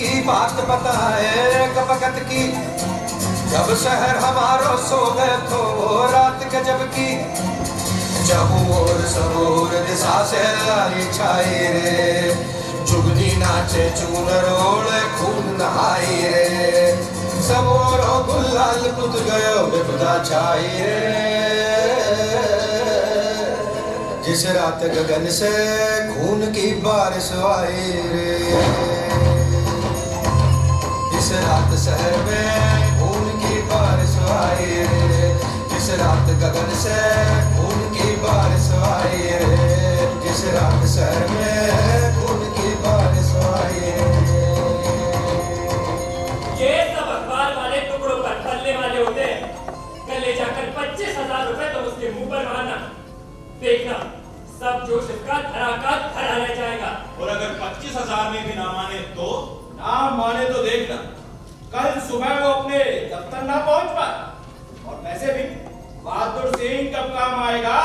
की बात बताए एक वक्त की, जब शहर हमारो सो गए तो रात गजब की। जब और सबोर दिशा से लाई छाई रे, जुगनी नाचे चूनर ओढ़े खून नहाई रे। सबोरो गुलाल पुत गयो विपदा छाई रे। जिस रात गगन से खून की बारिश आई रे, जिस रात शहर में खून की बारिश आई रे, जिस रात गगन से खून की बारिश आई रे, जिस रात शहर में खून की बारिश आई रे। ये सब अखबार वाले टुकड़ों पर पलने वाले होते हैं। कल ले जाकर 25,000 रुपए तो उसके मुंह पर मारना, देखना सब जोश इसका धड़ाका धड़ा रह जाएगा। और अगर 25,000 में भी ना माने तो? ना माने तो देखना कल सुबह वो अपने दफ्तर ना पहुंच पाए। और वैसे भी बहादुर सिंह कब काम आएगा?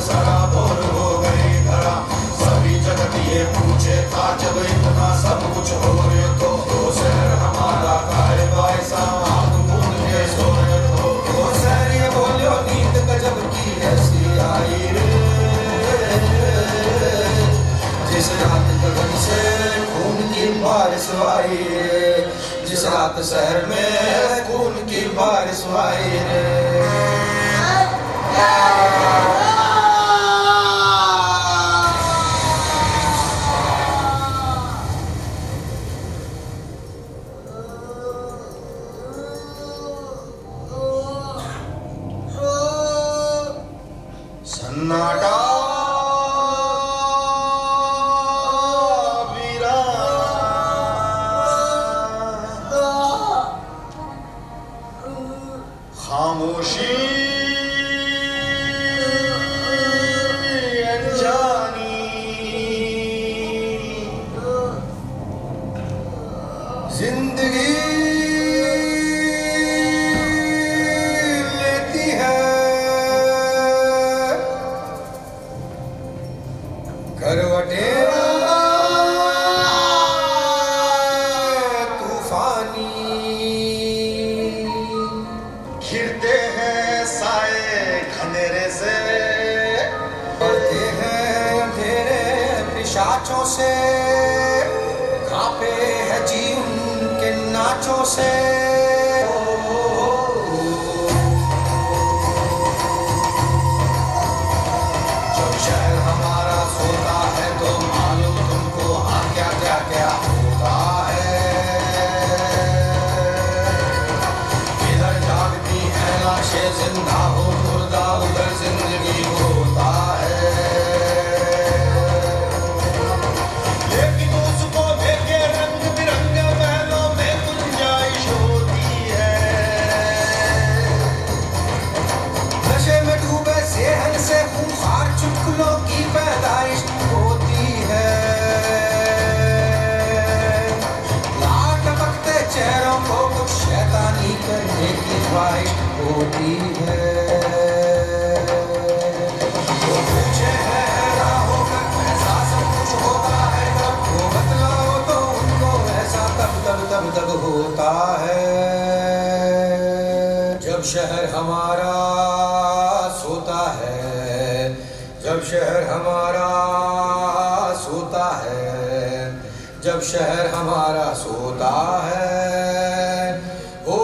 सराबोर हो गई धरा, सभी जगत ये पूछे था जब इतना सब कुछ हो गए तो शहर हमारा काहे पैसा आंख मूंद के सोए तो। वो शहर ये बोलियो नींद गजब की ऐसी आई रे, जिस रात गगन से खून की बारिश आई रे, जिस रात शहर में खून की बारिश आई रे। सन्नाटा खामोशी अनजानी, जिंदगी लेती है करवटे तूफानी, घिरते हैं साए घनेरे से, पढ़ते हैं अंधेरे पिशाचों से, कांपे है जी उनके नाचों से। जब शहर हमारा सोता है तो मालूम तुमको हाँ क्या क्या क्या होता है। इधर जागती है लाशें जिंदा हो मुर्दा, उधर जिंदगी होता है। लेकिन उसको देखे रंग बिरंगे महलों में गुंजाइश होती है। नशे में डूबे सेहन से खूंखार चुटकुलों की पैदाइश होती है। लाट टपकते चेहरों को कुछ शैतानी करने की ख्वाहिश होती है। वो पूछे है राहों का ऐसा सब कुछ होता है तब, वो बतलाओ तो उनको ऐसा तब तब तब तब होता है। जब शहर हमारा सोता है, जब शहर हमारा सोता है, जब शहर हमारा सोता है। हो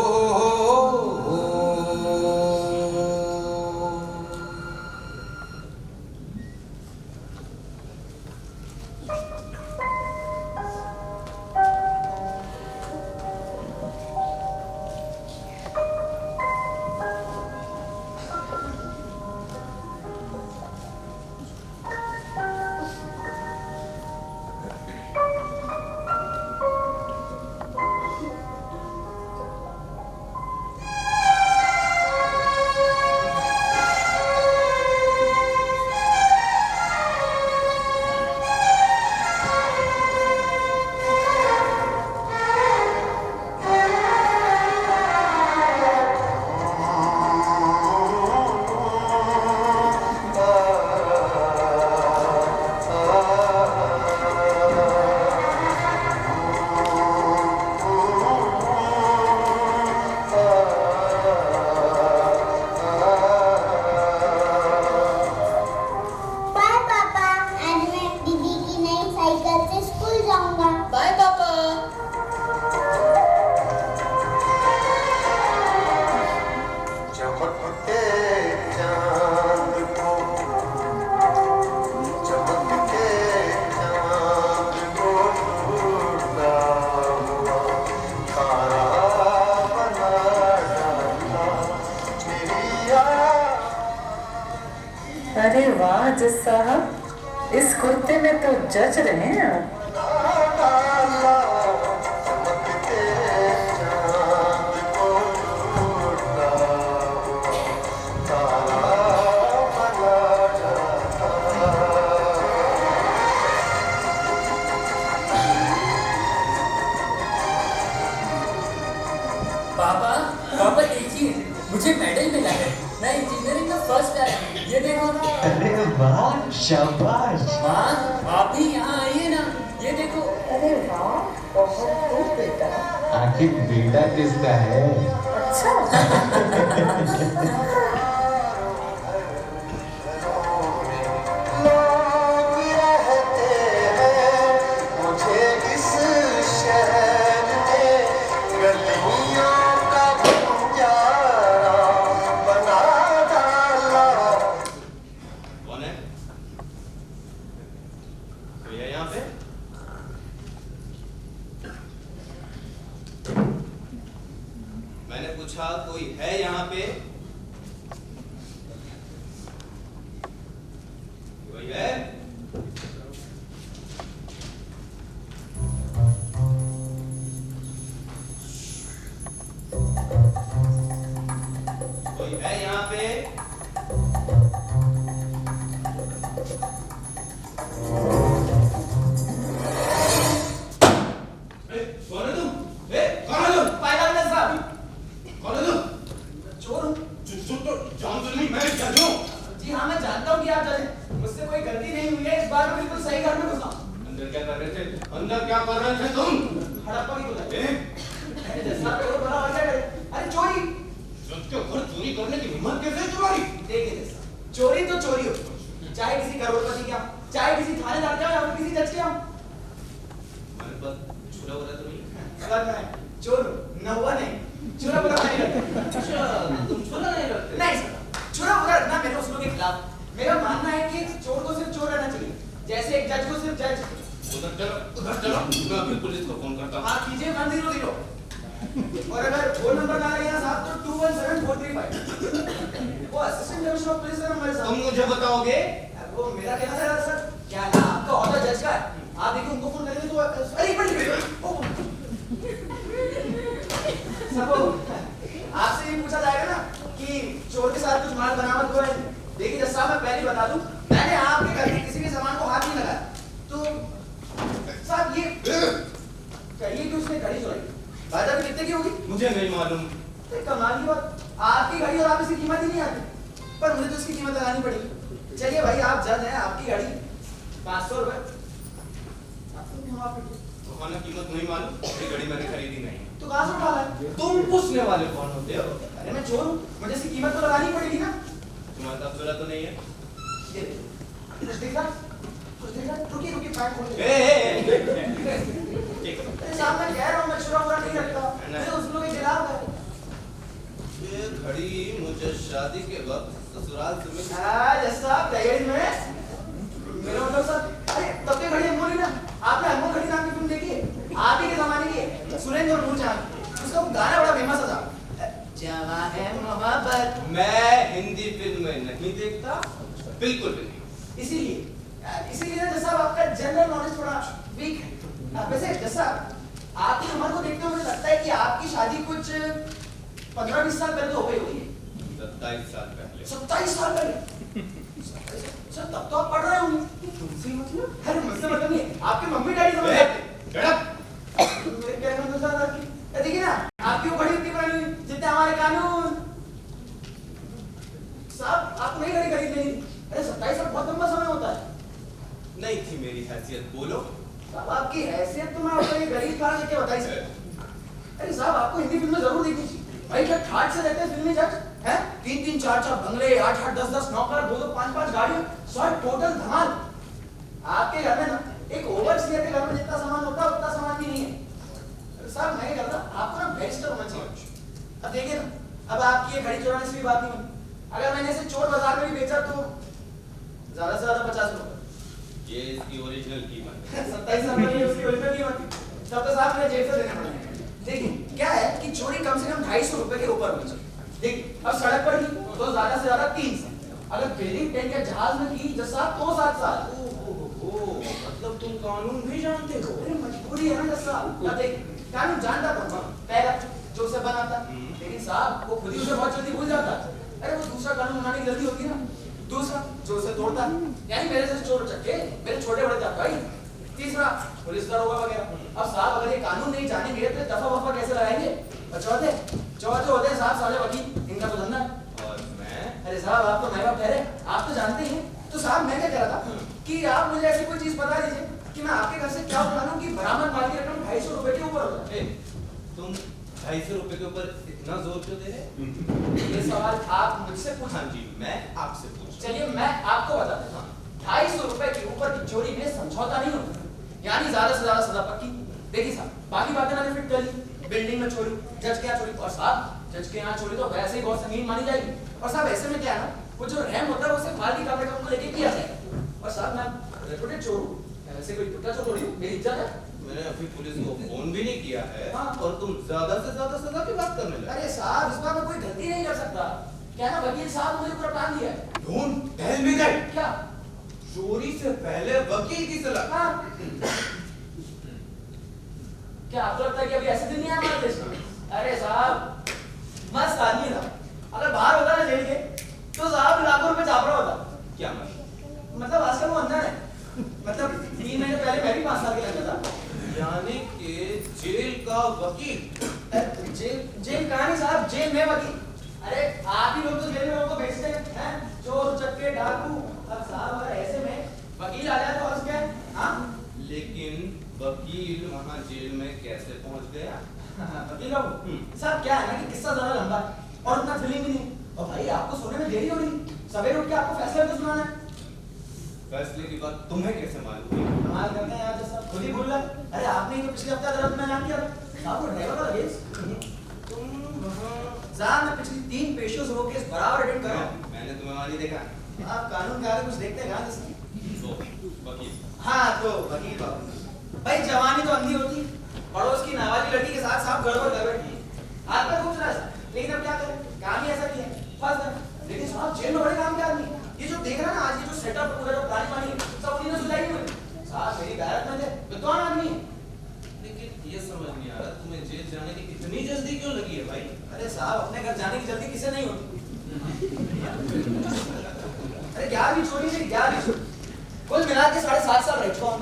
चमकते चांद को चमकते चांद को ढूंढता हुआ तारा बना डाला मेरी याद। अरे वाह जज साहब, इस कुर्ते में तो जच रहे हैं आप। पापा पापा देखिए, मुझे मेडल मिला है। मैं इंजीनियरिंग में फर्स्ट आया हूँ। ये देखो। अरे वाह, शाबाश। माँ आप भी यहाँ आइए ना, ये देखो। अरे वाह, बहुत खूब बेटा। आखिर बेटा किसका है? अच्छा। कौन है? कोई है यहाँ पे? मैंने पूछा कोई है यहाँ पे? कोई है? कोई है यहाँ पे? कौन है तुम? कौन है तुम? पायलट ने साहब, कौन है तुम? चोर हूँ। तो जान तो नहीं, मैं जज हूँ। जी हाँ, मैं जानता हूँ कि आप जज हैं। मुझसे कोई गलती नहीं हुई है। इस बार मैं बिल्कुल सही घर में घुसा। अंदर क्या कर रहे थे? अंदर क्या कर रहे थे तुम? हड़प्पा की तो ए? अरे जज साहब, चोर भला और क्या करे? अरे चोरी। जज के घर चोरी करने की हिम्मत कैसे है तुम्हारी? देखिए जज साहब, चोरी तो चोरी हो, चाहे किसी करोड़पति के यहाँ, चाहे किसी थानेदार के यहाँ, या फिर किसी जज के यहाँ। हमारे पास छुरा वुरा तो नहीं है? सर मैं चोर हूँ, नहुआ नहीं। छुरा बुरा नहीं रखता। अच्छा, तुम छुरा नहीं रखते? नहीं सर, छुरा बुरा रखना मेरे उसूलों के खिलाफ। मेरा मानना है कि चोर को सिर्फ चोर रहना चाहिए, जैसे एक जज को सिर्फ जज। उधर चलो, उधर चलो। मैं अभी पुलिस को फोन करता हूँ। हाँ कीजिए 100। और अगर फोन नंबर ना लगे ना साहब तो 217435। वो असिस्टेंट कमिश्नर ऑफ पुलिस का नंबर है तुम साहब। मुझे बताओगे? वो मेरा कहना था सर, क्या ना आपका ऑर्डर जज का है। आप देखिए उनको फोन करेंगे तो अरे एक मिनट सब आपसे ये पूछा जाएगा ना कि चोर के साथ कुछ माल बरामद हुआ है। देखिए जज साहब, मैं पहले बता दूं, मैंने आपके घर के किसी भी सामान को हाथ नहीं लगाया। तो साहब ये कहिए कि उसने घड़ी चुराई, बाजार में कितने की होगी? मुझे नहीं मालूम। तो कमाल की बात, आपकी घड़ी और आप इसकी कीमत ही नहीं आती, पर मुझे तो इसकी कीमत लगानी पड़ेगी। चलिए भाई, आप जज हैं, आपकी घड़ी 500 रुपए। तो खाना कीमत नहीं मालूम? ये घड़ी मैंने खरीदी नहीं। तो कहाँ से उठा लाए? तुम पूछने वाले कौन होते हो? अरे मैं चोर हूँ, मुझे इसकी कीमत तो लगानी पड़ेगी ना। तुम्हारे पास चोरा तो नहीं है? ये देखो, कुछ दिख रहा है? कुछ दिख रहा है? रुकिए रुकिए, पैक खोल ए, ए, ए, ठीक है। अरे साहब, मैं कह रहा हूँ मैं छुरा वुरा नहीं रखता, मेरे उसूलों के खिलाफ है। ये घड़ी मुझे शादी के वक्त ससुराल से मिली। जज साहब, दहेज में मेरा मतलब सर, अरे तब की घड़ी अनमोल ही ना। आपने अनमोल घड़ी नाम की फिल्म देखी है? आप ही के जमाने की है, सुरेंद्र और नूरजहां। उसका वो गाना बड़ा फेमस था, जवां है मोहब्बत। मैं हिंदी फिल्में नहीं देखता, बिल्कुल भी नहीं। इसीलिए ना जैसा आपका जनरल नॉलेज थोड़ा वीक है। वैसे जैसा आपकी उम्र को देखते हुए मुझे लगता है कि आपकी शादी कुछ 15-20 साल पहले तो हो गई होगी। 27 साल पहले। 27 साल पहले? सर तब तो आप पढ़ रहे होंगे। तुमसे मतलब? अरे मुझसे मतलब नहीं है, आपके मम्मी डैडी समझ जाते। मेरे क्या मतलब सर आपकी? देखिए ना, आपकी वो घड़ी इतनी पुरानी हुई जितने हमारे कानून। साहब, आपको नहीं घड़ी खरीद लेनी। अरे 27 साल बहुत लंबा समय होता है। नहीं थी मेरी हैसियत, बोलो। साहब, आपकी हैसियत तो मैं आपको ये गरीब कारण लेके बताई सर। अरे साहब, आपको हिंदी फिल्में जरूर देखनी चाहिए। भाई क्या ठाट से रहते हैं फिल्मी जज हैं? 3-3, 4-4 बंगले, 8-8, 10-10 नौकर, 2-2, 5-5 गाड़ियां, सब टोटल धमाल। आपके घर में ना एक ओवरसीयर के घर में जितना सामान होता है उतना सामान भी नहीं है। साहब मैं क्या करता, आपको ना बैरिस्टर होना चाहिए। अब देखिए ना, अब आपकी ये घड़ी चुराने से भी बात नहीं बनी। अगर मैंने इसे चोर बाजार में भी बेचा तो ज्यादा से ज्यादा 50 रुपए। ये इसकी ओरिजिनल कीमत 27 रुपए की उसकी ओरिजिनल कीमत थी। तब तो साहब मुझे जेब से देना पड़ेगा। देखिए क्या है कि चोरी कम से कम 250 रुपए के ऊपर होनी चाहिए। देखिए अब सड़क पर की तो ज्यादा से ज्यादा 3 साल, अगर बिल्डिंग टेंट या जहाज में की जैसा तो 7 साल। मतलब तुम कानून भी जानते हो? अरे मजबूरी है ना साहब। अब देख कानून जानता था पहला जो उसे बनाता, लेकिन साहब वो खुद ही उसे बहुत जल्दी भूल जाता। अरे वो दूसरा कानून बनाने की जल्दी होती ना, दूसरा जो उसे तोड़ता, यानी मेरे से चोर चक्के मेरे छोटे बड़े जात भाई, तीसरा पुलिस दरोगा वगैरह। अब साहब अगर ये कानून नहीं जानेंगे तो दफा वफा कैसे लगाएंगे? और चौथे होते हैं साहब साले वकील, इनका तो धंधा है। और मैं? अरे साहब आप तो महंगा ठहरे, आप तो जानते ही हैं। तो साहब मैं क्या कह रहा था कि आप मुझे ऐसी कोई चीज बता दीजिए कि मैं आपके घर से क्या उठा लूं कि बरामद माल की रकम 250 रुपए के ऊपर हो जाए। तुम 250 रुपए के ऊपर इतना जोर क्यों दे रहे? ये सवाल आप मुझसे पूछ। हाँ जी, मैं आपसे पूछ। चलिए मैं आपको बता देता हूँ, 250 रुपए के ऊपर की चोरी में समझौता नहीं होता, यानी ज्यादा से ज्यादा सजा पक्की। देखिए साहब बाकी बातें मैंने फिट कर ली, बिल्डिंग में चोरी, जज के यहाँ चोरी, और साहब जज के यहाँ चोरी तो वैसे ही बहुत संगीन मानी जाएगी। और साहब ऐसे में क्या है ना, वो जो रहम होता है वो सिर्फ माल की काम रकम को लेके किया जाए। और साहब मैं रेपुटेड चोर हूँ, ऐसे कोई टुकड़ा चोर थोड़ी हूँ, मेरी इज्जत है। मैंने अभी पुलिस को फोन भी नहीं किया है। हाँ। और तुम ज्यादा से ज्यादा सजा की बात करने लगे। अरे साहब इस बार मैं कोई गलती नहीं कर सकता, क्या ना वकील साहब मुझे पूरा प्लान दिया है। Don't tell me that. क्या? चोरी से पहले वकील की सलाह। हाँ। क्या आपको लगता है कि अभी ऐसे दिन नहीं आया हमारे देश में? अरे साहब मस्त आदमी था, अगर बाहर होता ना जेल के तो साहब लाखों रुपए छाप रहा होता। क्या मतलब आजकल वो अंदर है, मतलब 3 महीने पहले मैं भी 5 साल के लगा था। यानी कि जेल का वकील। जेल कहां नहीं साहब, जेल में वकील। अरे आप ही लोग तो जेल में लोगों को भेजते हैं, चोर चक्के डाकू। अब साहब अगर ऐसे में वकील आ जाए तो और क्या? हाँ लेकिन वकील वहां जेल में कैसे पहुंच गया? वकील बाबू साहब क्या है ना कि किस्सा ज्यादा लंबा है और उतना थ्रिलिंग भी नहीं, और भाई आपको सोने में देरी हो रही, सवेरे उठ के आपको फैसला तो सुनाना है। फैसले की बात तुम्हें कैसे मालूम हुई? कमाल करते हैं यार जैसा खुद ही भूल गए। अरे आपने ही तो पिछले हफ्ते अदालत में ऐलान किया था साहब, वो ड्राइवर वाला केस तुम साहब मैं पिछली 3 पेशियों से वो केस बराबर अटेंड कर रहा हूं। मैंने तुम्हें वहां नहीं देखा। आप कानून के आगे कुछ देखते हैं कहां जैसे? तो वकील। हाँ तो वकील बाबू भाई जवानी तो अंधी होती, पड़ोस की नाबालिग लड़की के साथ साहब गड़बड़ कर बैठी, हाथ पर खूब चला, लेकिन अब क्या करें, काम ही ऐसा किया फंस गए। लेकिन साहब जेल में बड़े काम के आदमी, ये जो देख रहा है ना आज ये जो सेटअप पूरा जो प्लान वाली सब उन्हीं ने सुलाई हुई। साहब मेरी गैरत में थे, विद्वान आदमी है। लेकिन ये समझ नहीं आ रहा तुम्हें जेल जाने की इतनी जल्दी क्यों लगी है भाई? अरे साहब अपने घर जाने की जल्दी किसे नहीं होती। अरे 11वीं चोरी से 11वीं चोरी, कुल मिला के 7.5 साल रह चुका हूं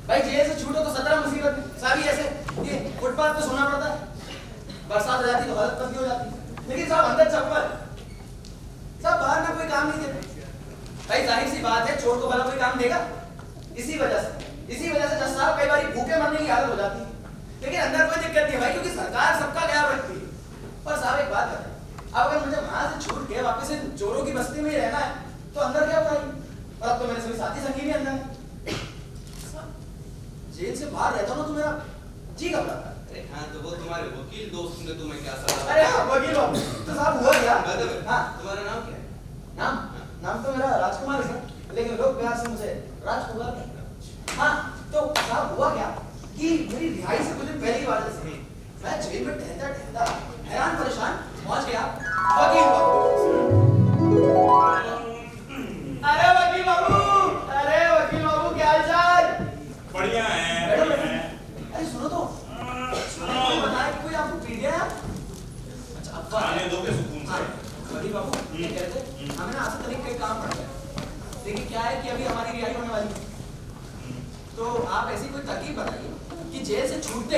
भाई। जेल से छूटो तो 17 मुसीबत, साहब ये ऐसे ये फुटपाथ पे सोना पड़ता है, बरसात हो जाती तो हालत बंदी हो जाती, लेकिन साहब अंदर चप्पल, सब बाहर ना कोई काम नहीं देते भाई। जाहिर सी बात है चोर को भला कोई काम देगा? इसी वजह से जज साहब कई बार भूखे मरने की हालत हो जाती है, लेकिन अंदर कोई दिक्कत नहीं है भाई, क्योंकि सरकार सबका ख्याल रखती है। पर साहब एक बात है, अब अगर मुझे वहां से छूट के वापस चोरों की बस्ती में ही रहना है तो अंदर क्या भाई? और अब तो मेरे सभी साथी संगी भी अंदर है। जेल से बाहर रहता हूं ना तो मेरा जी घबराता है। अरे हाँ, तो वो तुम्हारे वकील दोस्त ने तुम्हें क्या सलाह? अरे हाँ वकील बाबू तो साहब हुआ क्या? हाँ, तुम्हारा नाम क्या है? नाम तो मेरा राजकुमार है सर, लेकिन लोग प्यार से मुझे राजकुमार कहते हैं। हाँ तो साहब हुआ क्या कि मेरी रिहाई से कुछ दिन पहले की बात है, मैं जेल में ठहरता हैरान परेशान पहुंच गया वकील बाबू। अरे वकील बाबू क्या हालचाल? बढ़िया है। अरे सुनो तो, कोई बताया कि कोई आपको पीट गया? अच्छा अब आने दो के सुकून से। वकील बाबू ये कहते हमें ना आपसे तरीके का काम पड़ गया, देखिए क्या है कि अभी हमारी रिहाई होने वाली है, तो आप ऐसी कोई तरकीब बताइए कि जेल से छूटते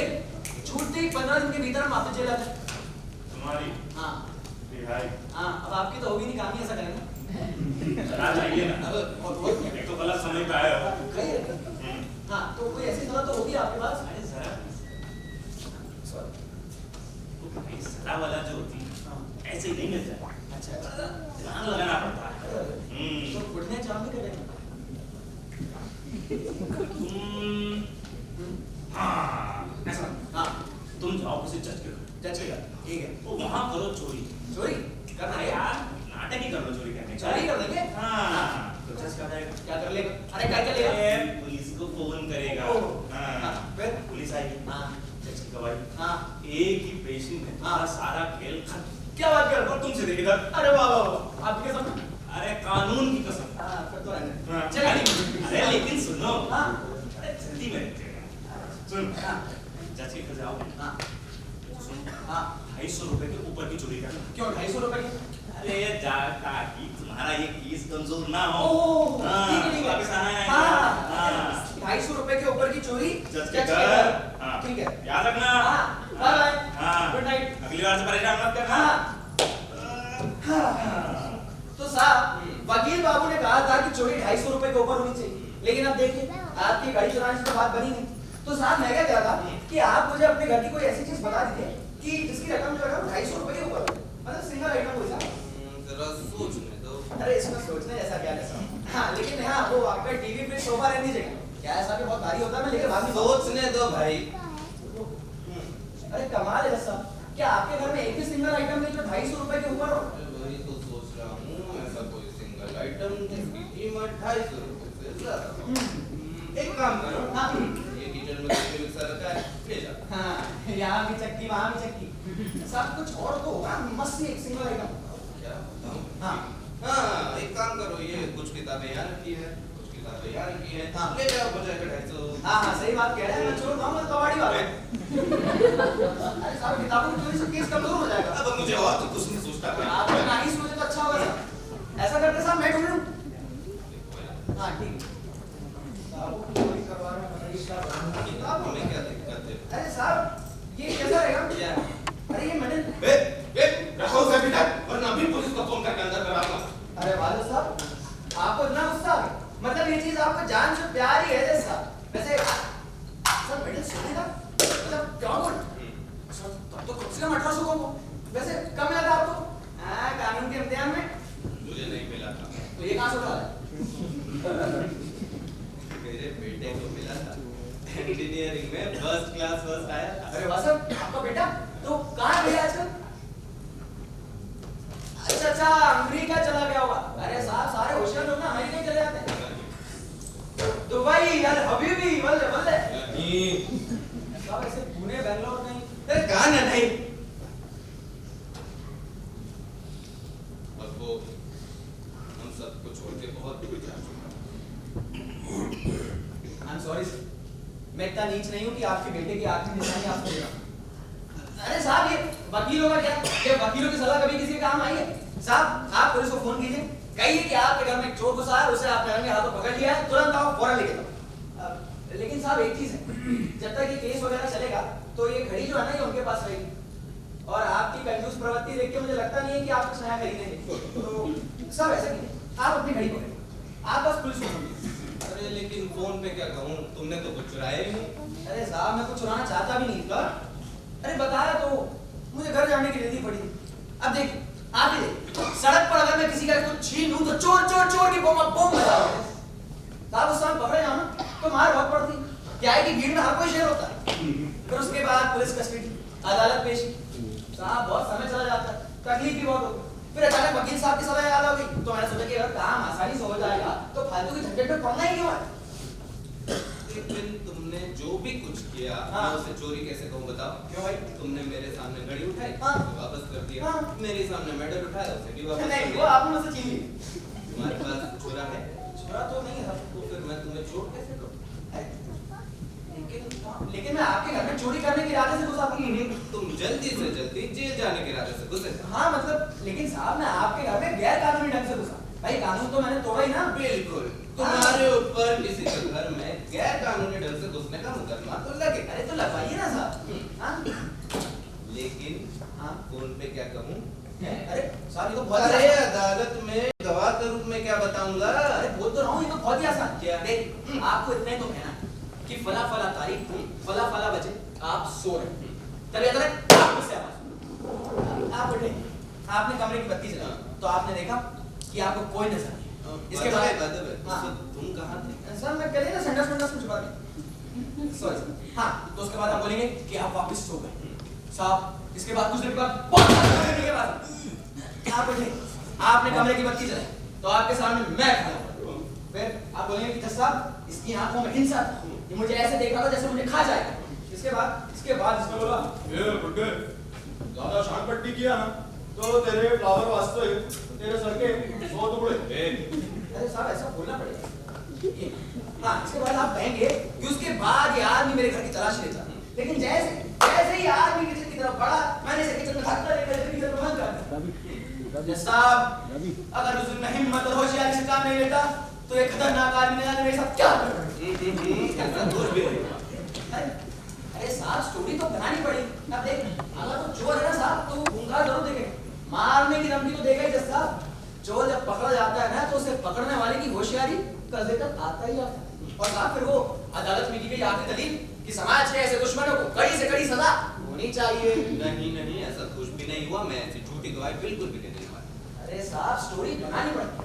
ही 15 दिन के भीतर हम वापस जेल आ जाए। तुम्हारी हाँ रिहाई। हाँ अब आपकी तो होगी नहीं, काम ही ऐसा करेंगे। चला जाइए ना। और एक तो गलत समय पे आए हो। कहीं हाँ तो कोई ऐसी सलाह तो होगी आपके पास? अरे जरा सॉरी सलाह वाला जो होती है ऐसे ही नहीं मिलता है। अच्छा ध्यान लगाना पड़ता है। तो घुटने चाम भी करेंगे। हाँ ऐसा हाँ तुम जाओ किसी जज के घर, जज के घर, ठीक है। तो वहां करो चोरी। चोरी करना अरे है यार नाटक ही कर लो चोरी करने का। चोरी कर लेंगे हाँ तो जज क्या करेगा? क्या कर लेगा अरे क्या लेगा ये पुलिस को फोन करेगा। ओह, हाँ हाँ, फिर? पुलिस आएगी। हाँ। जज की गवाही। हाँ एक ही पेशी में तुम्हारा सारा खेल खत्म। क्या बात कर रहे और तुमसे देखिए इधर। अरे वाह वाह वाह आपकी कसम अरे कानून की कसम। हाँ फिर तो रहने हाँ, चलिए अरे लेकिन सुनो। हाँ अरे जल्दी में सुन। हाँ जज के घर जाओ। हाँ सुन हाँ 250 रुपए के ऊपर की चोरी करना। क्यों 250 रुपए की अरे जाता कि तुम्हारा ये केस कमजोर ना हो। ओह हाँ, ठीक है ठीक है वापस आना है। हाँ हाँ। 250 रुपए के ऊपर की चोरी जज के घर। हाँ। ठीक है याद रखना। हाँ बाय बाय हाँ। गुड नाइट अगली बार से परेशान मत करना। तो साहब वकील बाबू ने कहा था कि चोरी 250 रुपए के ऊपर होनी चाहिए लेकिन अब देखिए आपकी गाड़ी चुराने से तो बात बनी नहीं तो साहब मैं क्या कह रहा था कि आप मुझे अपने घर की कोई ऐसी चीज बता दीजिए कि जिसकी रकम जो है वो 250 रुपए के ऊपर हो मतलब सिंगल आइटम कोई साहब जरा सोचने दो। अरे इसमें सोचने जैसा क्या है साहब हाँ लेकिन हाँ वो आपका टीवी पे सोफा रहने जगह क्या ऐसा भी बहुत भारी होता है मैं लेकर भाग नहीं सोचने दो भाई। अरे कमाल है साहब क्या आपके घर में एक भी सिंगल आइटम नहीं जो 250 रुपए के ऊपर हो वही तो सोच रहा हूँ ऐसा कोई सिंगल आइटम जिसकी कीमत 250 रुपए से ज्यादा हो। एक काम करो हाँ ये किचन में कोई मिक्सर रखा है ले जाओ। हाँ यहाँ भी चक्की वहाँ भी चक्की सब कुछ और तो होगा मस्त एक सिंगल आइटम क्या बताऊँ? हाँ हाँ एक काम करो ये कुछ किताबें यहाँ रखी है कुछ किताबें यहाँ रखी है हाँ। ले जाओ हो जाएगा 250। हाँ हाँ सही बात कह रहे हैं मैं छोड़ दूंगा कबाड़ी वाला अरे साहब किताबों की चोरी से केस कमजोर हो जाएगा अब मुझे और तो कुछ नहीं सोचता आप ना ही सोचे तो अच्छा होगा साहब ऐसा करते साहब मैं ढूंढ लूं हाँ ठीक साहब को चोरी करवा रहे हैं बताइए क्या करना है? किताबों में क्या दिक्कत है? अरे साहब ये कैसा रहेगा क्या? अरे ये मेडल रखो उसे भीतर वरना अभी पुलिस को फोन करके अंदर कराऊंगा। अरे वाले साहब आपको इतना गुस्सा आ गया मतलब ये चीज आपको जान से प्यारी है जैसा वैसे सर मेडल सुनेगा मतलब क्या बोल सर तब तो कम से कम 1800 को वैसे कम लगा आपको हाँ कानून के इम्तिहान में मुझे नहीं मिला था तो ये कहाँ से उठा है मेरे बेटे को मिला था इंजीनियरिंग में फर्स्ट क्लास फर्स्ट आया था। अरे वाह सर आपका बेटा तो कहाँ गया आजकल अच्छा अच्छा अमेरिका चला गया होगा अरे साहब सारे होशियार लोग ना अमेरिका चले जाते हैं दुबई यार हबीबी बल्ले बल्ले नहीं साहब ऐसे पुणे बेंगलोर नहीं अरे कहाँ ना नहीं और वो हम सबको छोड़ के बहुत दूर जा चुका। आई एम सॉरी सर मैं इतना नीच नहीं हूँ कि आपके बेटे की आखिरी निशानी आपको दे रहा हूँ अरे साहब ये वकीलों का क्या ये वकीलों की सलाह कभी किसी के काम आई है साहब आप पुलिस को फोन कीजिए कहिए कि आपके घर में एक चोर घुसा है उसे आपने रंगे हाथों पकड़ लिया है तुरंत आओ फौरन लेके जाओ लेकिन साहब एक चीज है जब तक ये केस वगैरह चलेगा तो ये घड़ी जो है ना ये उनके पास रहेगी और आपकी कंजूस प्रवृत्ति देख के मुझे लगता नहीं है कि आप कुछ नया खरीदेंगे तो सब ऐसा कीजिए आप अपनी घड़ी पकड़िए आप बस पुलिस को फोन कीजिए अरे लेकिन फोन पे क्या कहूँ तुमने तो कुछ चुराया ही नहीं। अरे साहब मैं कुछ चुराना चाहता भी नहीं था अरे बताया तो मुझे घर जाने की जल्दी पड़ी अब देखिए आप ही देखिए सड़क पर अगर मैं किसी का कुछ छीन लूं तो चोर चोर चोर की बम बजा साहब उस समय पकड़े जाओ ना तो मार बहुत पड़ती क्या है कि भीड़ में हर कोई शेर होता है फिर उसके बाद पुलिस कस्टडी अदालत पेशी साहब बहुत समय चला जाता है तकलीफ भी बहुत होती फिर अचानक वकील साहब की सलाह याद आ गई तो मैंने सोचा कि अगर काम आसानी से हो जाएगा तो फालतू की झंझट में पड़ना ही क्यों है लेकिन तुमने जो भी कुछ किया हाँ। मैं उसे चोरी कैसे कहूँ बताओ। क्यों भाई तुमने मेरे सामने घड़ी उठाई हाँ। उसे वापस कर दिया हाँ। मेरे सामने मेडल उठाया उसे भी वापस कर नहीं वो दिया। आपने मुझसे छीन ली तुम्हारे पास छुरा है छुरा तो नहीं है तो फिर मैं तुम्हें चोर कैसे कहूँ? लेकिन मैं आपके घर में चोरी करने के इरादे से घुसा था तुम जल्दी से जल्दी जेल जाने के इरादे से घुसे थे। हाँ मतलब लेकिन साहब मैं आपके घर में गैर कानूनी ढंग से घुसा भाई कानून तो मैंने तोड़ा ही ना बिल्कुल तुम्हारे ऊपर किसी के घर में गैर कानूनी ढंग से घुसने का मुकदमा तो लगे। अरे तो लगवाइए ना साहब हाँ लेकिन हाँ फोन पे क्या कहूँ? अरे साहब ये तो बहुत अरे ही आसान- अदालत में गवाह के रूप में क्या बताऊंगा? अरे बोल तो रहा हूँ ये तो बहुत ही आसान क्या? देख आपको इतना ही तो कहना है कि फला फला तारीख फला फला बजे आप सो रहे तभी अचानक आप मुझसे आवाज आप उठे आपने कमरे की बत्ती जलाई तो आपने देखा कि आपको कोई नजर नहीं इसके बाद हाँ। तुम कहाँ थे? सर मैं कह ना संडस मंडस कुछ बात नहीं सॉरी हाँ तो उसके बाद आप बोलेंगे कि आप वापस सो गए साहब इसके बाद कुछ देर के बाद बहुत सारे करने के बाद आप बैठे, आपने कमरे की बत्ती जलाई तो आपके सामने मैं खड़ा हूँ। फिर आप बोलेंगे कि जज साहब इसकी आंखों में हिंसा था, ये मुझे ऐसे देख रहा था जैसे मुझे खा जाएगा। इसके बाद इसने बोला ये बुड्ढे ज्यादा शान पट्टी किया ना तो तेरे फ्लावर वास्ते तेरे सर के 100 टुकड़े। अरे साहब ऐसा बोलना पड़ेगा। हाँ, इसके बाद आप कहेंगे कि उसके बाद ये आदमी मेरे घर की तलाशी लेता, लेकिन जैसे ही आदमी किचन की तरफ बढ़ा मैंने इसे किचन में धक्का देकर इधर की तरफ बंद कर दिया। जज साहब अगर उस दिन हिम्मत और होशियारी से काम नहीं लेता तो एक खतरनाक आदमी ने जाने मेरे साथ क्या कर। ऐसा कुछ भी नहीं हुआ। अरे साहब स्टोरी तो बनानी पड़ेगी। अब देख अगर तो चोर है ना साहब तो वो भूखा जरूर देखे, मारने की धमकी तो देगा ही। जज साहब चोर जब पकड़ा जाता है ना तो उसे पकड़ने वाले की होशियारी कदे तक आता ही आता है। और साहब फिर वो अदालत में की गई आखिरी दलील कि समाज के ऐसे दुश्मनों को कड़ी से कड़ी सजा होनी चाहिए। नहीं ऐसा कुछ भी नहीं हुआ। मैं ऐसी झूठी गवाही बिल्कुल भी नहीं देने वाला। अरे साहब स्टोरी बनानी पड़ती।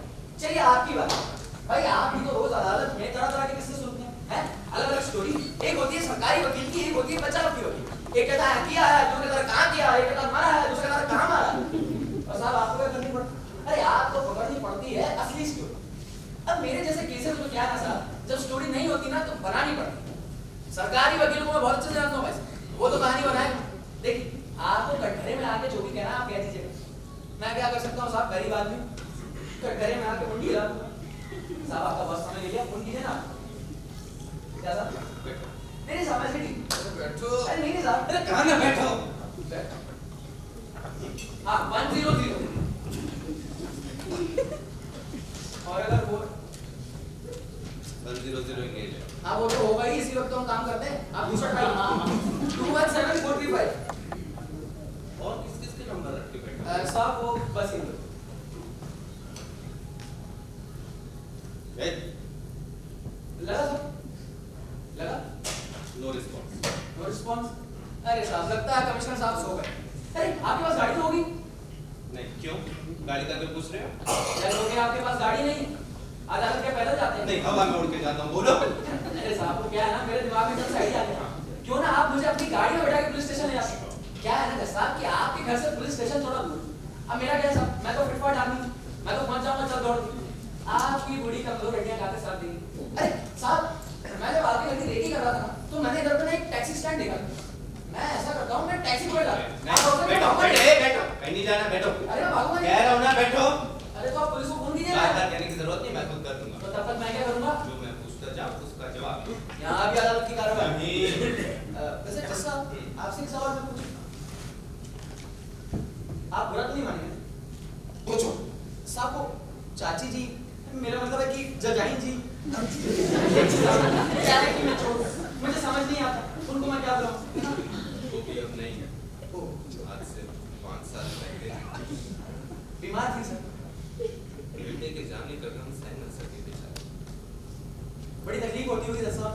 चलिए आपकी बात भाई, आप भी तो रोज अदालत में तरह तरह के किस्से सुनते हैं, अलग अलग स्टोरी। एक होती है सरकारी वकील की, एक होती है बचाव की वकील। एक कहता है किया है, दूसरा कहता है कहां किया, एक कहता है मारा है, दूसरा कहता है कहां मारा। और साहब आपको क्या करनी पड़ती? अरे आपको पकड़नी पड़ती है असली स्टोरी। अब मेरे जैसे केसेस में क्या है साहब, जब स्टोरी नहीं होती ना तो बनानी पड़ती। सरकारी वकीलों को मैं बहुत अच्छे से जानता हूँ भाई, वो तो कहानी बनाएगा। देखिए आपको कटघरे में आके जो भी कहना आप कह दीजिएगा, मैं क्या कर सकता हूँ साहब, गरीब आदमी कटघरे में आके मुंडी हिला दूंगा। साहब आपका बस समय ले लिया, फोन कीजिए ना। क्या साहब? नहीं साहब ऐसे ठीक बैठो। अरे नहीं साहब, अरे कहाँ ना बैठो। हाँ 100 और अगर वो 100 इंगेज है। हाँ वो तो होगा ही, इसी वक्त तो हम काम करते हैं। आप दूसरा टाइम 21745 और किस-किस के नंबर रख के बैठे? साहब वो बस ही लगा सर, लगा नो रिस्पॉन्स। No response. अरे साहब लगता है कमिश्नर साहब सो गए। अरे आपके पास गाड़ी तो होगी? नहीं क्यों? गाड़ी का पूछ रहे हो? क्या लोग आपके पास गाड़ी नहीं? अदालत के पैदल जाते हैं? नहीं हवा में उड़ के जाता हूँ। बोलो। अरे साहब क्या है ना, मेरे दिमाग में एकदम से आइडिया आ गया, क्यों ना आप मुझे अपनी गाड़ी में बैठा के पुलिस स्टेशन ले जाते। क्या है ना साहब कि आपके घर से पुलिस स्टेशन थोड़ा दूर, अब मेरा क्या साहब, मैं तो फिटफाट आदमी, मैं तो पहुंच जाऊंगा चल दौड़। आपकी बूढ़ी का दो लड़कियां खाते साथ देंगी। अरे साहब मैं जब आपकी लड़की रेडी कर रहा था तो मैंने इधर पे एक टैक्सी स्टैंड देखा। मैं ऐसा करता हूँ, मैं टैक्सी पकड़ लाता हूँ। बैठो कहीं नहीं जाना, बैठो। अरे मैं भागूंगा नहीं। कह रहा हूँ ना बैठो। अरे तो आप पुलिस को फोन कीजिए ना। बात कहने की जरूरत नहीं, मैं खुद कर दूंगा। तो तब तक मैं क्या करूंगा? जो मैं पूछता जाऊँ उसका जवाब दो। यहाँ भी अदालत की कार्रवाई। नहीं। वैसे जज साहब आपसे एक सवाल मैं पूछूं, आप बुरा तो नहीं मानेंगे? पूछो। साहब को चाची जी, मेरा मतलब है कि जजाइन जी क्या है कि मैं छोड़, मुझे समझ नहीं आता उनको मैं क्या बुलाऊं। वो भी अब नहीं है। आज से 5 साल पहले बीमार थी सर, बेटे के जाने का गम सह न सके बेचारे। बड़ी तकलीफ होती होगी जज साहब?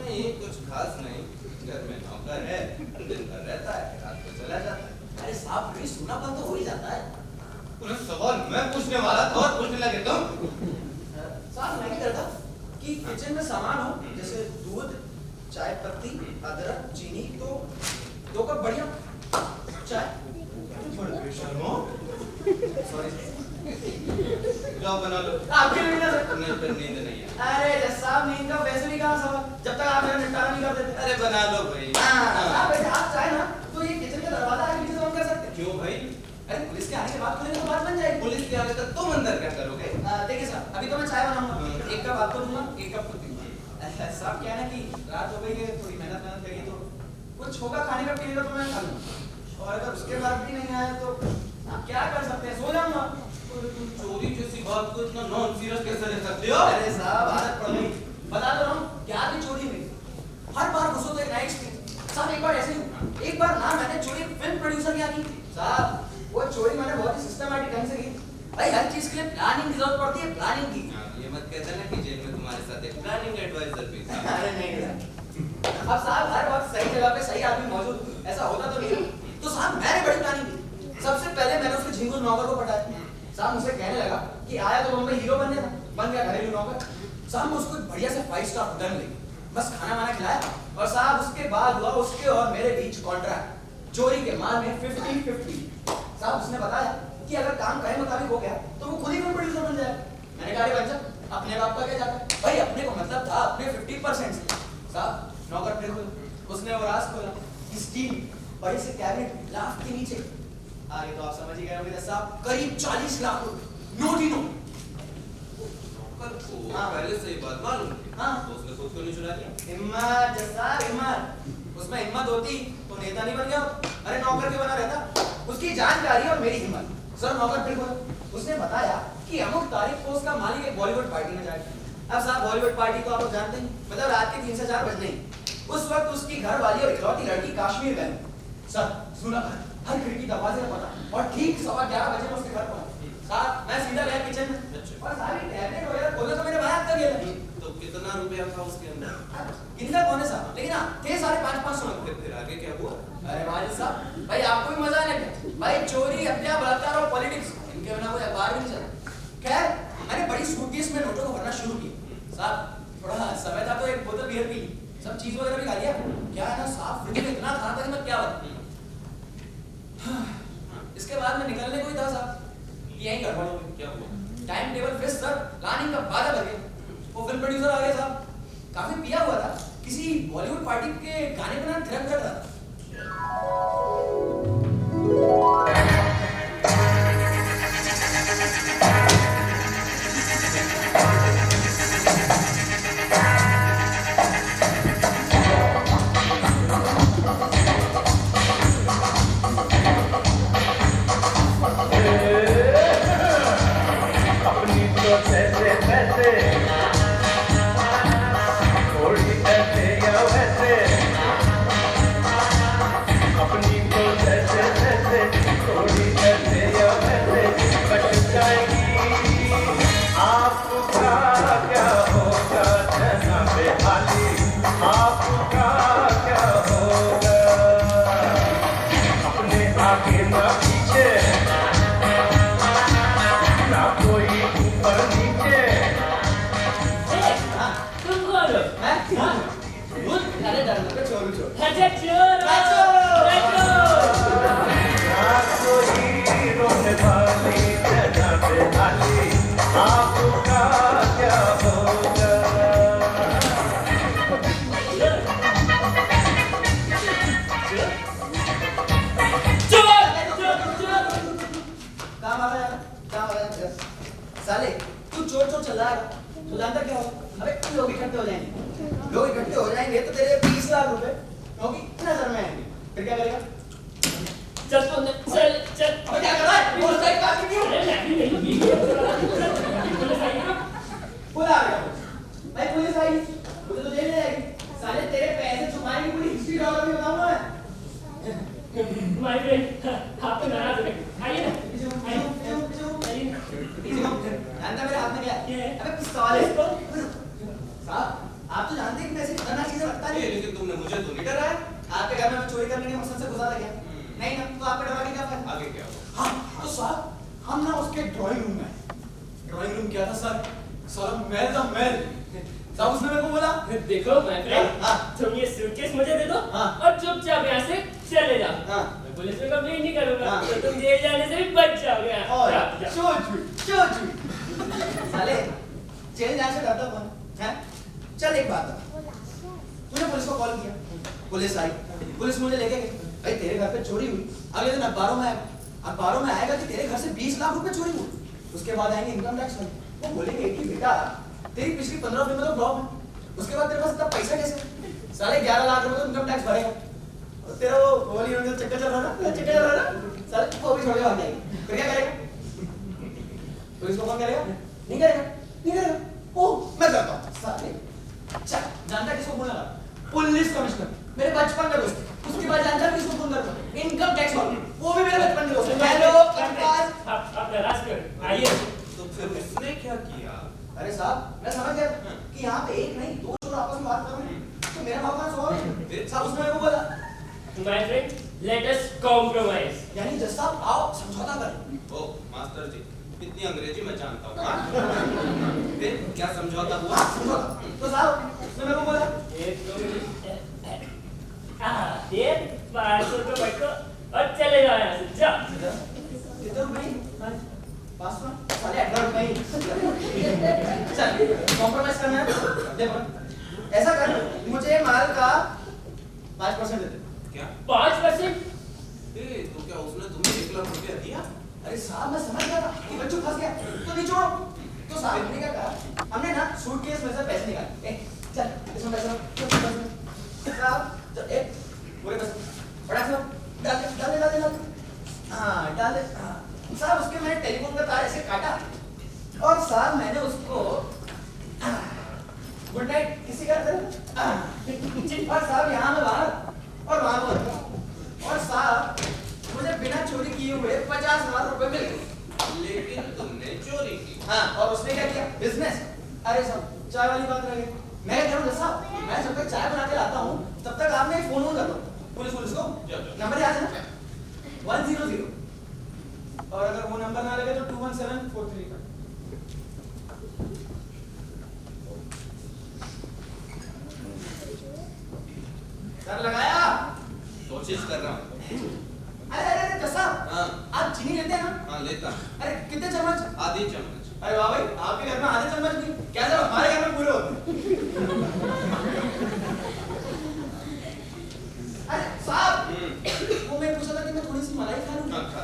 नहीं कुछ खास नहीं, घर में नौकर है, दिन भर रहता है, रात को चला जाता है। अरे साहब फिर सूनापन तो हो ही जाता है। तुरंत सवाल मैं पूछने वाला था और पूछने लगे तुम। साहब मैं क्या करता कि किचन में सामान हो जैसे दूध, चाय पत्ती, अदरक, चीनी, तो 2 कप बढ़िया चाय। बड़े बेशर्मो। सॉरी जाओ बना लो। आपकी नींद है सर? नहीं फिर नींद नहीं है। अरे जज साहब नींद का वैसे भी कहाँ सवाल, जब तक आप मेरा निपटारा नहीं कर देते। अरे बना लो भाई। हाँ वैसे आप चाहे ना तो ये किचन का दरवाजा आगे पीछे से बंद कर सकते हैं। क्यों भाई? अरे पुलिस के आने के बाद खुलेगा तो बात बन जाएगी। पुलिस के आने तक तुम अंदर क्या करोगे? देखिए साहब अभी तो मैं चाय बनाऊंगा, 1 कप आपको दूंगा, 1 कप खुद पीऊंगा। साहब क्या है ना कि रात हो गई है, थोड़ी मेहनत करिए, तो कुछ होगा खाने का पीने का तो मैं खा लूंगा, और अगर उसके बाद भी नहीं आया तो आप क्या कर सकते हैं, सो जाऊंगा। तुम चोरी जैसी बात को इतना नॉन सीरियस कैसे ले सकते हो? अरे साहब आदत पड़ गई, बता तो रहा हूँ क्या भी चोरी हुई, हर बार घुसो तो एक नया एक्सपीरियंस। साहब एक बार ऐसे ही हुआ, एक बार ना मैंने चोरी फिल्म प्रोड्यूसर क्या की साहब, वो चोरी मैंने बहुत ही सिस्टमैटिक ढंग से की। भाई हर चीज के लिए प्लानिंग की जरूरत पड़ती है, प्लानिंग की। ये मत कहते ना कि जेल में तुम्हारे साथ एक प्लानिंग एडवाइजर भी था। अरे नहीं अब साहब हर वक्त सही जगह पे सही आदमी मौजूद, ऐसा होता तो नहीं। तो साहब मैंने बड़ी प्लानिंग की। सबसे पहले मैंने उसके झिंगुर नौकर को पटाया। साहब मुझसे कहने लगा कि आया तो मुंबई हीरो बनने था, बन गया घरेलू नौकर। साहब मैं उसको एक बढ़िया से 5 स्टार होटल में ले बस खाना वाना खिलाया, और साहब उसके बाद हुआ उसके और मेरे बीच कॉन्ट्रैक्ट, चोरी के माल में 50-50। साहब उसने बताया कि अगर काम कहे मुताबिक हो गया तो वो खुद ही फिल्म प्रोड्यूसर बन जाएगा। मैंने कहा बन जा, अपने बाप का क्या जाता है भाई, अपने को मतलब था अपने 50% से। साहब नौकर फिर खोला, उसने और राज खोला, स्टील बड़े से कैबिनेट लाख के नीचे, आगे तो आप समझ ही गए होंगे साहब, करीब 40 लाख रुपए नोट ही नोट। हाँ पहले से ही बात मालूम थी। हाँ तो उसने खुद को नहीं चुरा लिया। हिम्मत जसार हिम्मत, उसमें हिम्मत होती तो नेता नहीं बन गया। अरे नौकर क्यों बना रहता, उसकी जानकारी और मेरी हिम्मत। सर नौकर फिर बोला, उसने बताया कि अमुक तारीख को उसका मालिक एक बॉलीवुड पार्टी में जाएगा। अब साहब बॉलीवुड पार्टी तो आप लोग जानते हैं, मतलब रात के 3 से 4 बजने ही। उस वक्त उसकी घर वाली और इकलौती लड़की कश्मीर गए। सर सुना हर खिड़की दरवाजे में पता, और ठीक 11:15 बजे मैं उसके घर पहुंचा। साहब मैं सीधा गया किचन में, और सारी टैबलेट वगैरह खोला तो मैंने बात कर लिया। तो कितना रुपया था उसके अंदर? गिनना कौन है साहब, लेकिन हाँ थे 550 फिर आगे क्या हुआ? अरे वाजिद साहब भाई आपको भी मजा आने लगा भाई, चोरी हत्या बलात्कार और पॉलिटिक्स, इनके बिना कोई अखबार भी नहीं चला। खैर मैंने बड़ी सूटकेस में नोटों को भरना शुरू किया। साहब थोड़ा समय था तो एक बोतल बियर पी, सब चीज वगैरह भी खा लिया। क्या है ना साहब फ्रिज में इतना खाना था कि मैं क्या बताऊं। इसके बाद में निकलने को ही था साहब, यही गड़बड़ हो गई। क्या हुआ? Time table fix sir, planning का बाधा लग गया। वो फिल्म प्रोड्यूसर आ गया साहब, काफी पिया हुआ था, किसी बॉलीवुड पार्टी के गाने का नाम थिरक कर रहा था। साले तू चोर चोर चल रहा है, तू जानता क्या हो? अबे लोग इकट्ठे हो जाएंगे, लोग इकट्ठे हो जाएंगे तो तेरे 20 लाख रुपए क्योंकि नजर में आएंगे, फिर क्या करेगा? चल तो चल चल। अबे क्या कर रहा है? पुलिस आई काफी नहीं हो? पुलिस आ गया भाई, पुलिस आई मुझे तो जेल ले जाएगी। साले तेरे पैसे छुपाएंगे, पूरी हिस्ट्री डॉलर में बताऊंगा मैं। माय फ्रेंड आप तो नाराज हो गए, आइए ना जानता मेरे हाथ में क्या है? अबे पिस्तौल है। साहब आप तो जानते हैं कि मैं ऐसी खतरनाक चीजें रखता नहीं। लेकिन तुमने मुझे तो नहीं डराया। आपके घर में चोरी करने के मकसद से घुसा था क्या? नहीं ना, तो आपके डरा के क्या फायदा? आगे क्या हुआ? हाँ तो साहब हम ना उसके ड्राइंग रूम में, ड्राइंग रूम क्या था सर? सर महल था महल। साहब उसने मेरे को बोला देखो माय फ्रेंड, हाँ। तुम ये सूटकेस मुझे दे दो हाँ। और चुपचाप यहाँ से चले जाओ। हाँ। मैं पुलिस में कंप्लेंट नहीं करूंगा, हाँ। तो तुम जेल जाने से भी बच जाओगे। और जाओ। चोचू साले जेल जाने से डरता कौन है? चल एक बात है, तूने पुलिस को कॉल किया, पुलिस आई, पुलिस मुझे लेके गई। भाई तेरे घर पे चोरी हुई, अगले दिन अखबारों में आएगा, अखबारों में आएगा कि तेरे घर से 20 लाख रुपए चोरी हुए। उसके बाद आएंगे इनकम टैक्स वाले, वो बोलेंगे कि बेटा तेरी पिछली 15 फिल्में तो फ्लॉप है, उसके बाद तेरे पास इतना पैसा कैसे? साले 11 लाख रुपए तो इनकम टैक्स भरेगा, और तेरा वो गोली होने का चक्कर चल रहा ना, चक्कर चल रहा ना, साले वो भी छोड़ के भाग जाएगी। फिर क्या करेगा? पुलिस को फोन करेगा? नहीं करेगा, नहीं करेगा। ओ मैं करता हूँ साले। अच्छा जानता किसको फोन लगा? पुलिस कमिश्नर, मेरे बचपन का दोस्त। उसके बाद जानता किसको फोन करता? इनकम टैक्स वाले, वो भी मेरे बचपन के दोस्त। हेलो कंपास, आप नाराज कर आइए। तो फिर उसने क्या किया? अरे साहब मैं समझ गया कि यहाँ पे एक नहीं 2 चोर आपस में बात कर रहे हैं, तो मेरा भगवान स्वामी साहब उसने मेरे को बोला my friend let us compromise, यानी जज साहब आओ समझौता करें। ओ मास्टर जी, इतनी अंग्रेजी मैं जानता हूँ। हाँ? फिर क्या समझौता हुआ? समझौता तो साहब उसने मेरे को बोला ये 500 रुपये बैठो और चले जाओ यहाँ से, जाओ। कितने रुपए? साले एंड्रॉइड में ही चल कॉम्प्रोमाइज करना है देखो ऐसा कर मुझे माल का 5% दे दे क्या 5%? तो क्या उसने तुम्हें 1 लाख रुपया दिया? अरे साहब मैं समझ गया था कि बच्चों फंस गया तो नहीं छोड़ो तो साहब हमने क्या कहा हमने ना सूटकेस में से पैसे निकाले चल इसमें पैसे साहब तो एक पूरे पैसे बड़ा साहब डाल दे हाँ डाल दे साहब उसके मैंने टेलीफोन का तार ऐसे काटा और साहब मैंने उसको गुड नाइट किसी का और साहब यहाँ में बाहर और वहाँ पर और साहब मुझे बिना चोरी किए हुए 50,000 रुपए मिल गए लेकिन तुमने चोरी की। हाँ और उसने क्या किया बिजनेस अरे साहब चाय वाली बात रह गई मैं कह रहा हूँ साहब मैं जब तक चाय बना के लाता हूँ तब तक आप मेरे फोन कर लो पुलिस को नंबर याद है ना 100 और अगर वो नंबर ना लगे तो 21743 सर लगाया कोशिश कर रहा हूँ। अरे जसा हाँ आप चीनी लेते हैं ना हाँ लेता हूँ। अरे कितने चम्मच आधी चम्मच। अरे वाह भाई आपके घर में आधे चम्मच भी क्या सर हमारे घर में पूरे होते हैं अरे साहब वो मैं पूछा था कि मैं थोड़ी सी मलाई खा लूं हाँ खा।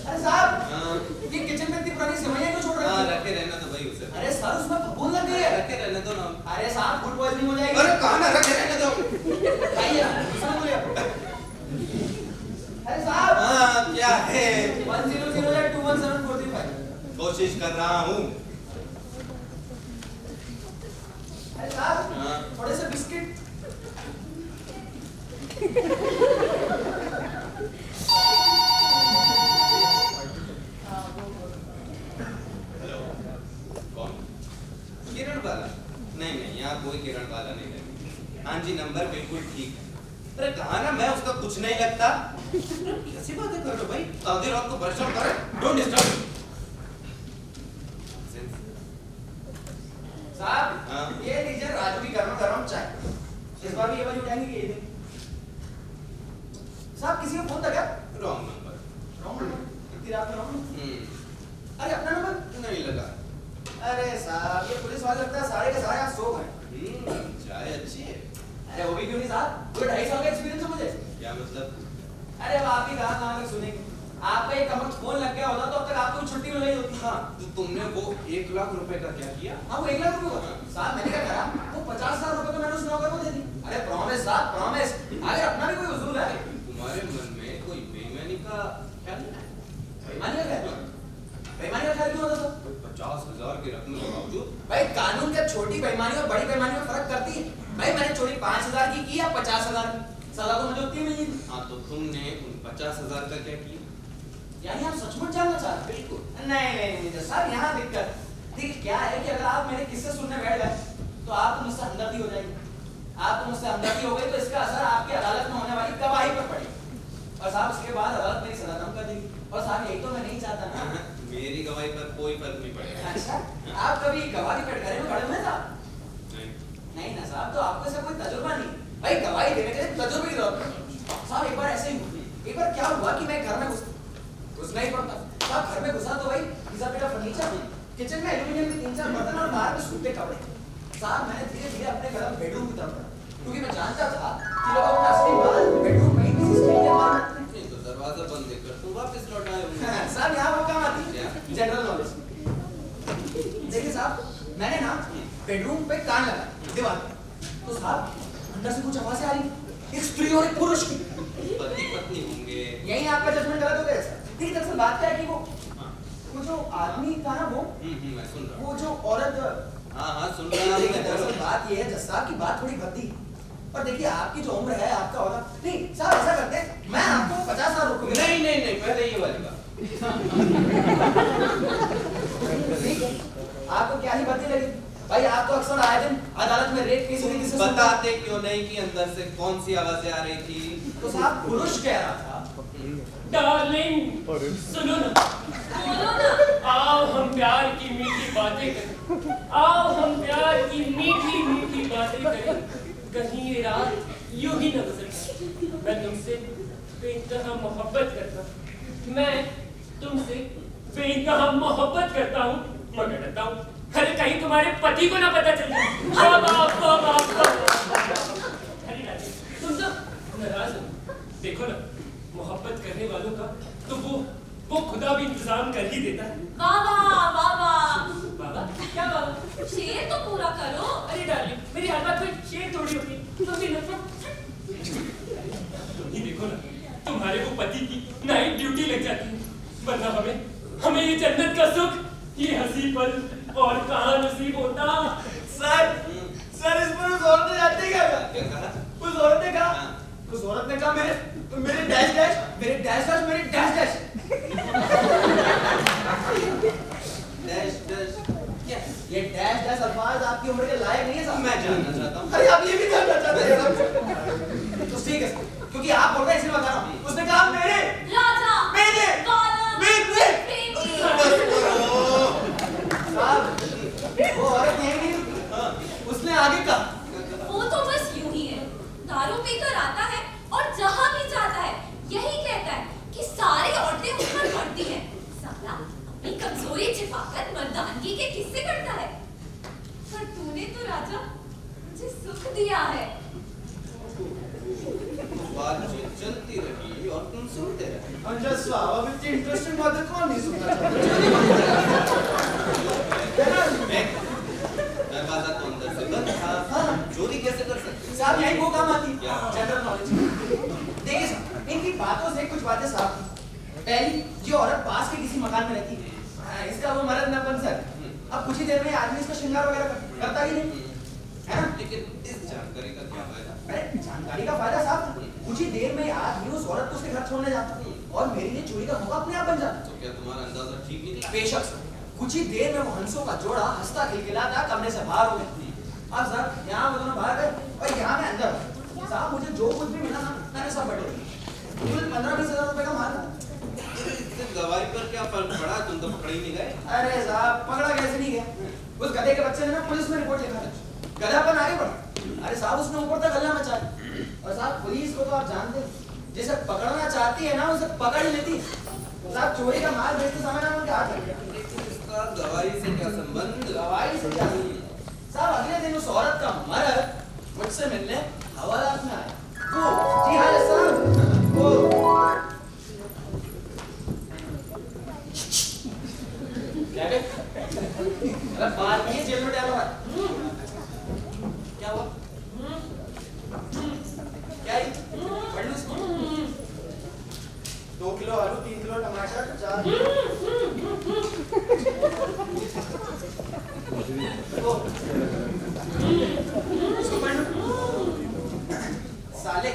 अरे साहब हाँ ये किचन में इतनी पुरानी सेवइयां क्यों छोड़ रहे हाँ हैं रखे रहना तो भाई उसे। अरे सर उसमें फफूंद लग गई है रखे रहने दो ना। अरे साहब फूड पॉइजनिंग हो जाएगी अरे कहाँ ना रखे रहने दो। खाइए इसमें बोलिए अरे साहब हाँ क्या है? 100 या 21745 कोशिश कर रहा हूँ। अरे साहब हाँ थोड़े से बिस्किट हेलो कौन? किरण वाला? नहीं यहाँ कोई किरण वाला नहीं है। हाँ जी नंबर बिल्कुल ठीक है। अरे कहा ना मैं उसका कुछ नहीं लगता। कैसी बातें कर रहे हो भाई? आधी रात को परेशान कर रहे। Don't disturb. साहब हाँ। ये लीजिए राजू की गर्मा गर्म चाय इस बार भी ये वाली उठाएंगे कि ये नहीं साहब किसी का फोन था क्या रॉन्ग नंबर। रॉन्ग नंबर इतनी रात में रॉन्ग अरे अपना नंबर नहीं लगा। अरे साहब ये पुलिस वाले लगता है सारे के सारे आज सो गए चाय अच्छी है। अरे वो भी क्यों नहीं साहब वो 2.5 साल का एक्सपीरियंस है मुझे क्या मतलब? अरे वो आप ही कहाँ तक सुनेंगे आपका एक कमर फोन लग गया होता तो अब तक आपको छुट्टी मिल गई होती हाँ तो तुमने वो 1 लाख रुपए का क्या किया? हाँ वो 1 लाख रुपए का साहब मैंने क्या करा वो 50,000 रुपए तो मैंने उस नौकर को दे दी अरे प्रॉमिस साहब प्रॉमिस अगर अपना भी कोई वसूल है तुम्हारे मन में कोई बेईमानी का ख्याल नहीं है? बेईमानी का ख्याल क्यों होता सर 50,000 की रकम के बावजूद भाई कानून क्या छोटी बेईमानी और बड़ी बेईमानी में फर्क करती है भाई मैंने चोरी 5,000 की या 50,000 की सजा तो मुझे उतनी मिली हाँ तो तुमने उन 50,000 का क्या किया? यानी आप सचमुच जानना चाहते हैं बिल्कुल नहीं सर यहाँ दिक्कत देखिए क्या है कि अगर आप मेरे किस्से सुनने बैठ गए तो आपको मुझसे हमदर्दी हो जाएगी आपको मुझसे हमदर्दी हो गई तो इसका असर आपकी अदालत में होने वाली गवाही पर पड़ेगा और साहब उसके बाद अदालत मेरी सजा कम कर देगी और साहब यही तो मैं नहीं चाहता ना मेरी गवाही पर कोई फर्क नहीं पड़ेगा। अच्छा आप कभी गवाही कटघरे में खड़े हुए साहब नहीं नहीं ना साहब तो आपको ऐसा कोई तजुर्बा नहीं भाई गवाही देने के लिए तजुर्बे की जरूरत है साहब एक बार ऐसे ही एक बार क्या हुआ कि मैं घर में घुसना ही पड़ता साहब घर में घुसा तो भाई पिज़्ज़ा पेटा फर्नीचर किचन में एल्यूमिनियम के 3-4 बर्तन और बाहर में सूखे कपड़े साहब मैंने धीरे धीरे अपने कदम बेडरूम की तरफ बढ़ा क्योंकि मैं जानता था कि लोग अपना असली माल बेडरूम में ही किसी स्टील के माल नहीं तो दरवाजा बंद कर तुम वापस लौट आए होंगे। साहब यहाँ वो काम आती क्या? जनरल नॉलेज देखिए साहब मैंने ना बेडरूम पे कान लगा दीवार तो साहब अंदर से कुछ आवाजें आ रही एक स्त्री और एक पुरुष की पति पत्नी होंगे। यही आपका जजमेंट गलत हो गया सर देखिए दरअसल बात क्या है कि वो जो आदमी था ना वो मैं सुन रहा हूँ। वो जो औरत हाँ सुन रहा हूँ। देखिए दरअसल बात ये है जस्सा की बात थोड़ी भद्दी और देखिए आपकी जो उम्र है आपका होगा नहीं साहब ऐसा करते हैं मैं आपको 50,000 रुपए नहीं पहले ये वाली बात। आपको क्या ही भद्दी लगी भाई आप तो अक्सर आए दिन अदालत में रेप केस किसी से बताते क्यों नहीं कि अंदर से कौन सी आवाजें आ रही थी? तो साहब पुरुष कह रहा था डार्लिंग सुनो ना आओ हम प्यार की मीठी बातें करें आओ हम प्यार की मीठी मीठी बातें करें कहीं ये रात यूं ही न गुजर मैं तुमसे बेइंतहा मोहब्बत करता मैं तुमसे बेइंतहा मोहब्बत करता हूँ मगर डरता हूँ अरे कहीं तुम्हारे पति को ना पता चल जाए। अरे राजे तुम तो नाराज हो। देखो ना मोहब्बत करने वालों का तो वो खुदा भी इंतजाम कर ही देता है। बाबा बाबा बाबा क्या बाबा? शेर तो पूरा करो। अरे डार्लिंग मेरी हर बात में शेर थोड़ी होती तुम भी नफरत। तुम ही देखो ना तुम्हारे को पति की नाइट ड्यूटी लग जाती है वरना हमें ये जन्नत का सुख ये हंसी पल और कहाँ नसीब होता। सर इस पर उस औरत ने जानते क्या कहा? उस औरत ने कहा मेरे डैश ये डैश अल्फाज आपकी उम्र के लायक नहीं है साहब। मैं जानना चाहता हूँ। अरे आप ये भी जानना चाहते हैं तो ठीक है क्योंकि आप बोल रहे हैं इसलिए बता रहा हूँ। उसने कहा मेरे राजा मेरे कॉलम मेरे साहब वो औरत नहीं उसने आगे कहा वो तो बस यूं ही है दारू पीकर आता है और जहाँ भी जाता है यही कहता है कि सारी औरतें उस पर पड़ती हैं। साला अपनी कमजोरी छिपाकर मर्दानगी के किस्से करता है पर तूने तो राजा मुझे सुख दिया है। बातचीत चलती रही और तुम सुनते रहे। अंजल साहब अब इतनी इंटरेस्टिंग बातें कौन नहीं सुनना चाहता? मैं बात तो अंदर से बंद था। चोरी कैसे कर सकते? साहब यही वो काम आती क्या? General knowledge. देखिए साहब इनकी बातों से कुछ बातें साफ थी। पहली ये औरत पास के किसी मकान में रहती है इसका वो मर्द नपन सर अब कुछ ही देर में आदमी इसका श्रृंगार वगैरह करता ही नहीं है ना। लेकिन इस जानकारी का क्या फायदा? अरे जानकारी का फायदा साहब कुछ ही देर में आदमी उस औरत को उसके घर छोड़ने जाता और मेरे लिए चोरी का मौका अपने आप बन जाता। तो क्या तुम्हारा अंदाजा ठीक निकला? बेशक कुछ ही देर में वो हंसों का जोड़ा हंसता खिलखिलाता कमरे से बाहर हो गया। अब सर यहाँ वो दोनों बाहर गए और यहाँ मैं अंदर। साहब मुझे जो कुछ भी मिला ना मैंने सब बटे 15-20 हजार रुपए का माल। इससे गवाही पर क्या फर्क पड़ा? तुम तो पकड़ ही नहीं गए। अरे साहब पकड़ा कैसे नहीं गया उस गधे के बच्चे ने ना पुलिस में रिपोर्ट लिखा था। गधापन आगे बढ़ा। अरे साहब उसने ऊपर तक हल्ला मचाया और साहब पुलिस को तो आप जानते हैं जिसे पकड़ना चाहती है ना उसे पकड़ ही लेती। साहब चोरी का माल बेचते समय ना उनके हाथ लग गया। इसका गवाही से क्या संबंध? गवाही से क्या साहब अगले दिन उस औरत का मर्द मुझसे मिलने हवालात में आया। वो जी हाँ साहब वो क्या बे? अरे बात नहीं जेल में डालो क्या हुआ? क्या है? पढ़ लो इसको। 2 किलो आलू 3 किलो टमाटर 4 साले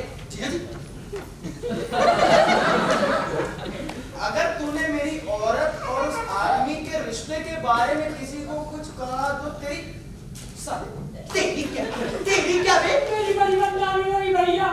अगर तूने मेरी औरत और उस आदमी के रिश्ते के बारे में किसी को कुछ कहा तो तेरी क्या बे? मेरी बड़ी बदनामी हुई भैया।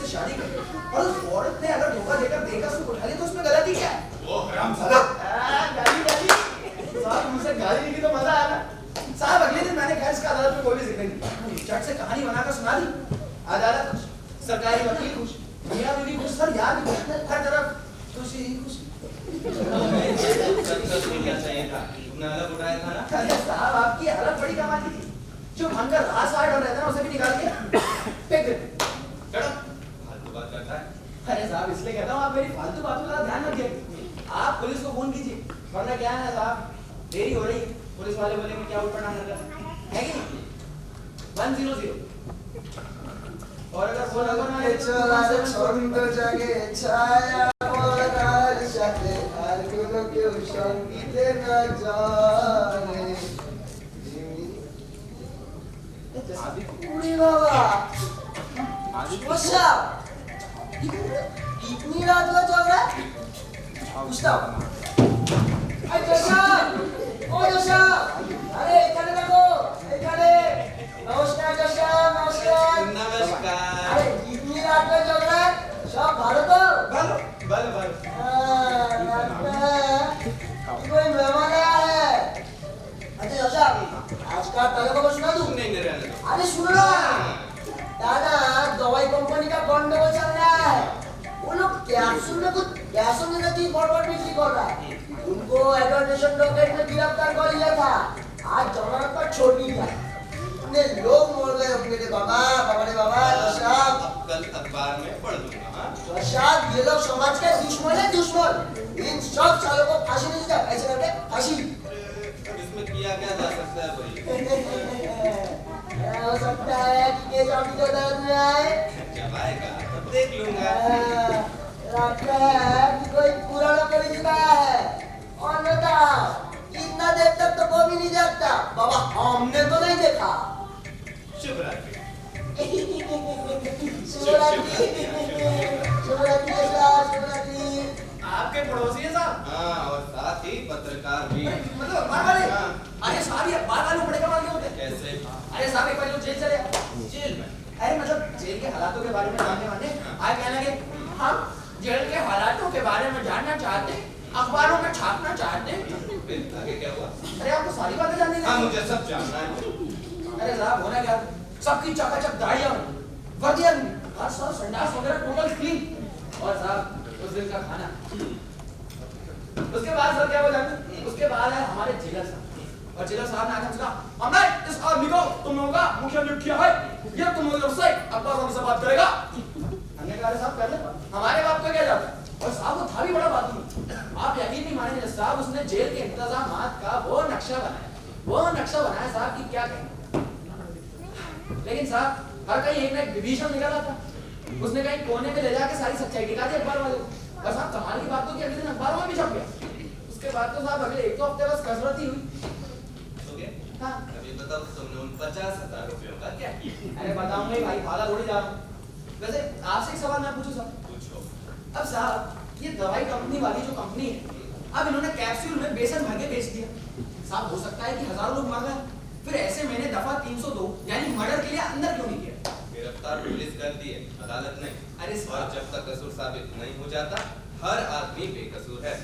शादी कर और उस औरत ने अगर धोखा देकर देखा उसको उठा लिया तो उसमें गलती क्या है? वो हरामजादा। गाली साहब मुझसे गाली निकली तो मजा आया ना। साहब अगले दिन मैंने कहा इसका अदालत में कोई भी जिक्र नहीं झट से कहानी बनाकर सुना दी। अदालत खुश सरकारी वकील खुश मियां बीवी खुश सर यार भी खुश हर तरफ खुशी ही खुशी। क्या चाहिए था? तुमने अलग उठाया था ना? अरे साहब आपकी हालत बड़ी कमाल की थी। जो भंगर रात साठ और रहता ना उसे भी निकाल के फेंक देते। फालतू बात करता है। अरे साहब इसलिए कहता हूँ आप मेरी फालतू बातों का ध्यान रखिए। आप पुलिस को फोन कीजिए वरना क्या है साहब देरी हो रही है। पुलिस वाले बोलेंगे क्या ऊपर नाम लगा है कि नहीं 100 और अगर फोन नंबर ना आए चला छंद जगे छाया परार शके हर गुनो क्यों संगीत न जाने पूरी बाबा What's up? इतनी रात को चल रहा है? पूछता हूँ। जोशा! ओ जोशा! क्या ताजा खबर सुना दूं? नहीं नहीं रहने दो। अरे सुनो ना दादा, दवाई कंपनी का गंडगोल चल रहा है। वो लोग कैप्सूल में कुछ कैप्सूल में चीज गड़बड़ बिक्री कर रहा है। उनको एडवर्टाइजमेंट डॉक्टर में गिरफ्तार कर लिया था। आज जमानत पर छोड़ दी था। इतने लोग मर गए अपने के बाबा रे बाबा। दशाब कल अखबार में पढ़ दूंगा। हाँ दशाब, ये लोग समाज के दुश्मन है, दुश्मन। इन सब सालों को फांसी नहीं दी, ऐसे करके फांसी। इसमें किया क्या जा सकता है भाई? हो सकता है कि केस अभी तो दर्द में आए। जब आएगा तब देख लूंगा। लगता है कि कोई पुराना परिचित आया है। और बताओ, इतना देर तक तो कोई भी नहीं देखता। बाबा हमने तो नहीं देखा। शुभ रात्रि। शिवरात्रि शिवरात्रि शिवरात्रि। आपके पड़ोसी है साहब? हाँ और साथ ही पत्रकार भी। मतलब अखबार वाले? हाँ। अरे साहब, ये अखबार वाले बड़े कमाल के होते हैं। कैसे? अरे साहब, एक बार जो जेल चले जेल में? अरे मतलब जेल के हालातों के बारे में जानने वाले आज कहने लगे हम जेल के हालातों के बारे में जानना चाहते, अखबारों में छापना चाहते। फिर आगे क्या हुआ? अरे आपको सारी बातें जाननी है? हाँ मुझे सब जानना है। अरे साहब, होना क्या, सबकी चकाचक दाढ़ियां, वर्दियां, हर साल संडास वगैरह टोटल क्लीन। और साहब उस दिन का खाना। उसके बाद सर क्या हुआ जानते? उसके बाद है हमारे जेलर साहब। और जेलर साहब ने आकर कहा, हमने इस आदमी को तुम लोगों का मुखिया नियुक्त किया है, ये तुम लोगों से अखबार वालों से बात करेगा। हमने कहा साहब कर ले, हमारे बाप का क्या जाता है। और साहब वो था भी बड़ा बात। आप यकीन नहीं मानेंगे साहब, उसने जेल के इंतजामात का वो नक्शा बनाया साहब कि क्या कहें। लेकिन साहब हर कहीं एक ना एक विभीषण निकल आता। उसने कहीं कोने में ले जाके सारी सच्चाई दिखा दी अखबार वाले को। बस आप कमाल की बात तो कि अगले दिन अखबारों में भी छप गया। उसके बाद तो साहब अगले एक दो हफ्ते बस कसरत ही हुई। हो गया? हाँ। अभी बताओ तुमने उन 50,000 रुपयों का क्या किया? अरे बताऊंगा ही भाई, भागा थोड़ी जा रहा हूँ। वैसे आपसे एक सवाल मैं पूछूं साहब? पूछो। अब साहब ये दवाई कंपनी वाली जो कंपनी है, अब इन्होंने कैप्सूल में बेसन भर के बेच दिया। साहब हो सकता है कि हजारों लोग मर गए, फिर ऐसे मैंने दफा 302 यानी मर्डर के लिए अंदर क्यों नहीं किया? गिरफ्तार पुलिस कर दी है, अदालत ने। अरे और जब तक कसूर साबित नहीं हो जाता, हर आदमी बेकसूर है।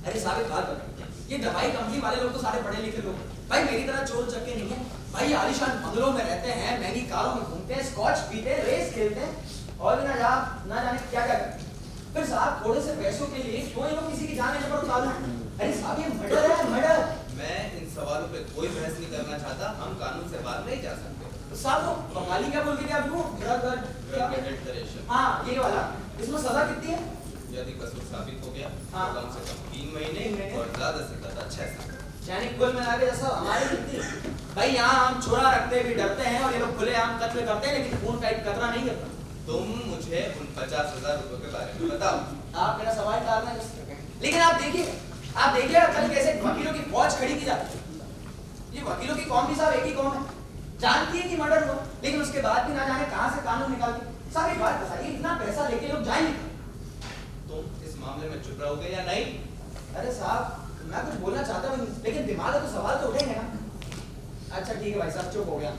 अरे साहब एक बात बताइए, ये दवाई कंपनी वाले लोग तो सारे पढ़े लिखे लोग भाई, मेरी तरह चोर चक्के नहीं है भाई। आलीशान बंगलों में रहते हैं, महंगी कारों में घूमते हैं, स्कॉच पीते हैं, रेस खेलते हैं और ना जाने क्या क्या करते हैं। फिर साहब थोड़े से पैसों के लिए क्यों ये लोग किसी की जान लेने पर उतारू? अरे साहब ये मर्डर है, मर्डर। मैं इन सवालों पे कोई बहस नहीं करना चाहता। हम कानून से बाहर नहीं जा सकते। साहब वो बंगाली क्या बोलते थे आपको? Drug adulteration. हाँ ये वाला। इसमें सजा कितनी है? यदि कसूर साबित हो गया हाँ। तो कम से कम 3 महीने और ज्यादा से ज्यादा 6 साल। यानी कुल मिला के जैसा हमारी कितनी भाई, यहाँ हम छोरा रखते भी डरते हैं और ये लोग खुलेआम कत्ल करते हैं, लेकिन खून का एक कतरा नहीं करता। तुम मुझे उन 50,000 रुपयों के बारे में बताओ। आप मेरा सवाल टालना है, लेकिन आप देखिए कल कैसे वकीलों की फौज खड़ी की जाती है। ये वकीलों की कौम भी साहब एक ही कौम है, जानती है कि मर्डर हुआ, लेकिन उसके बाद भी ना जाने कहां से कानून निकालती। साहब एक बात बताइए, इतना पैसा लेके लोग जाएंगे? तुम इस मामले में चुप रहोगे या नहीं? अरे साहब मैं कुछ बोलना चाहता हूँ, लेकिन दिमाग में तो सवाल तो उठेंगे ना। अच्छा ठीक है भाई साहब, चुप हो गया।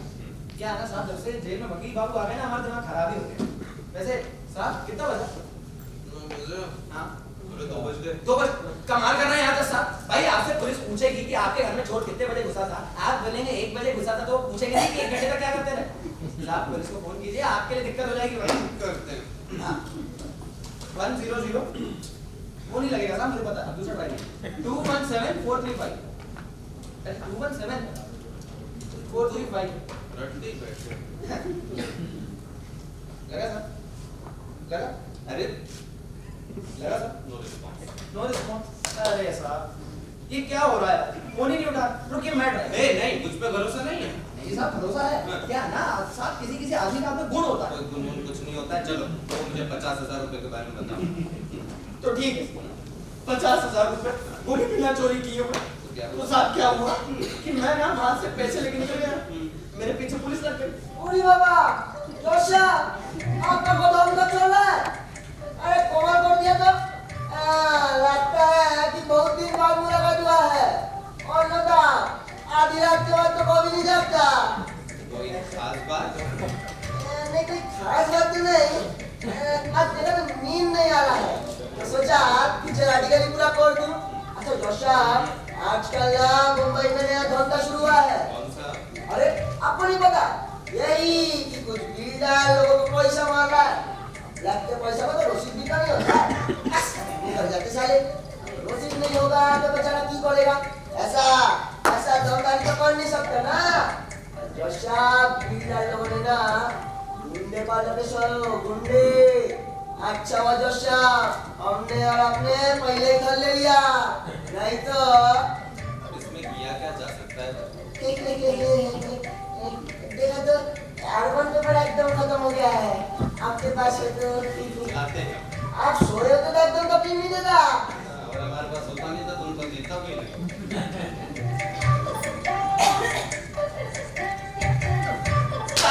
क्या है ना साहब, जब से जेल में वकील बाबू आ गए ना, हमारा दिमाग खराब ही हो गया। वैसे साहब कितना बजा? 9 बजे। हाँ 2 बज गए। 2 बजे कमाल कर रहे हैं यहाँ तक साहब। भाई आपसे पुलिस पूछेगी कि आपके घर में चोर कितने बजे घुसा था, आप बोलेंगे 1 बजे घुसा था, तो पूछेंगे नहीं कि 1 घंटे तक क्या करते रहे। साहब पुलिस को फोन कीजिए, आपके लिए दिक्कत हो जाएगी भाई। करते हैं। हाँ 100 वो नहीं लगेगा साहब, मुझे पता है। दूसरा भाई 217435 217435 रट्टी बैठे। लगा सर? लगा? अरे लगा sir? No response. No response. अरे साहब ये क्या हो रहा है? फोन ही नहीं उठा। रुकिए मैं ट्राई। नहीं मुझ पे भरोसा नहीं है। नहीं साहब भरोसा है। क्या है ना साहब, किसी आदमी का अपना गुण होता है। कोई गुनगुन कुछ नहीं होता है। चलो तो मुझे 50,000 रुपए के बारे में बताओ। तो ठीक है 50,000 रुपए पूरी बिना चोरी किए हुए। तो साहब क्या हुआ कि मैं ना हाथ से पैसे लेके निकल गया, मेरे पीछे पुलिस लग गई। अरे बाबा जोशा, आपका गोदाम तो चल रहा है। अरे कमाल कर दिया तो। लगता है कि बहुत दिन बाद मुलाकात हुआ है। और लगा आधी रात के बाद तो कभी नहीं जागता। कोई खास बात? नहीं कोई खास बात तो नहीं, आज मेरा तो नींद नहीं आ रहा है, तो सोचा पीछे राडिगली पूरा कर दूं। अच्छा जोशा, आजकल ना मुंबई में नया धंधा शुरू हुआ है। कौन सा? अरे लगते पैसा को तो रसीद भी नहीं होता है। निकल जाते साले। रसीद नहीं होगा तो बेचारा की करेगा? ऐसा दमदारी तो कर नहीं सकता ना। जैसा बिल्डर लोगों ने ना गुंडे पाल रखे सो गुंडे। अच्छा हुआ जोशा हमने और आपने पहले ही कर ले लिया, नहीं तो इसमें किया क्या जा सकता है? देखा तो कार्बन पेपर एकदम खत्म हो गया है आपके पास है तो आते हैं आप सोए हो तो एकदम कभी नहीं देता और हमारे पास होता नहीं तो तुमको देता भी नहीं।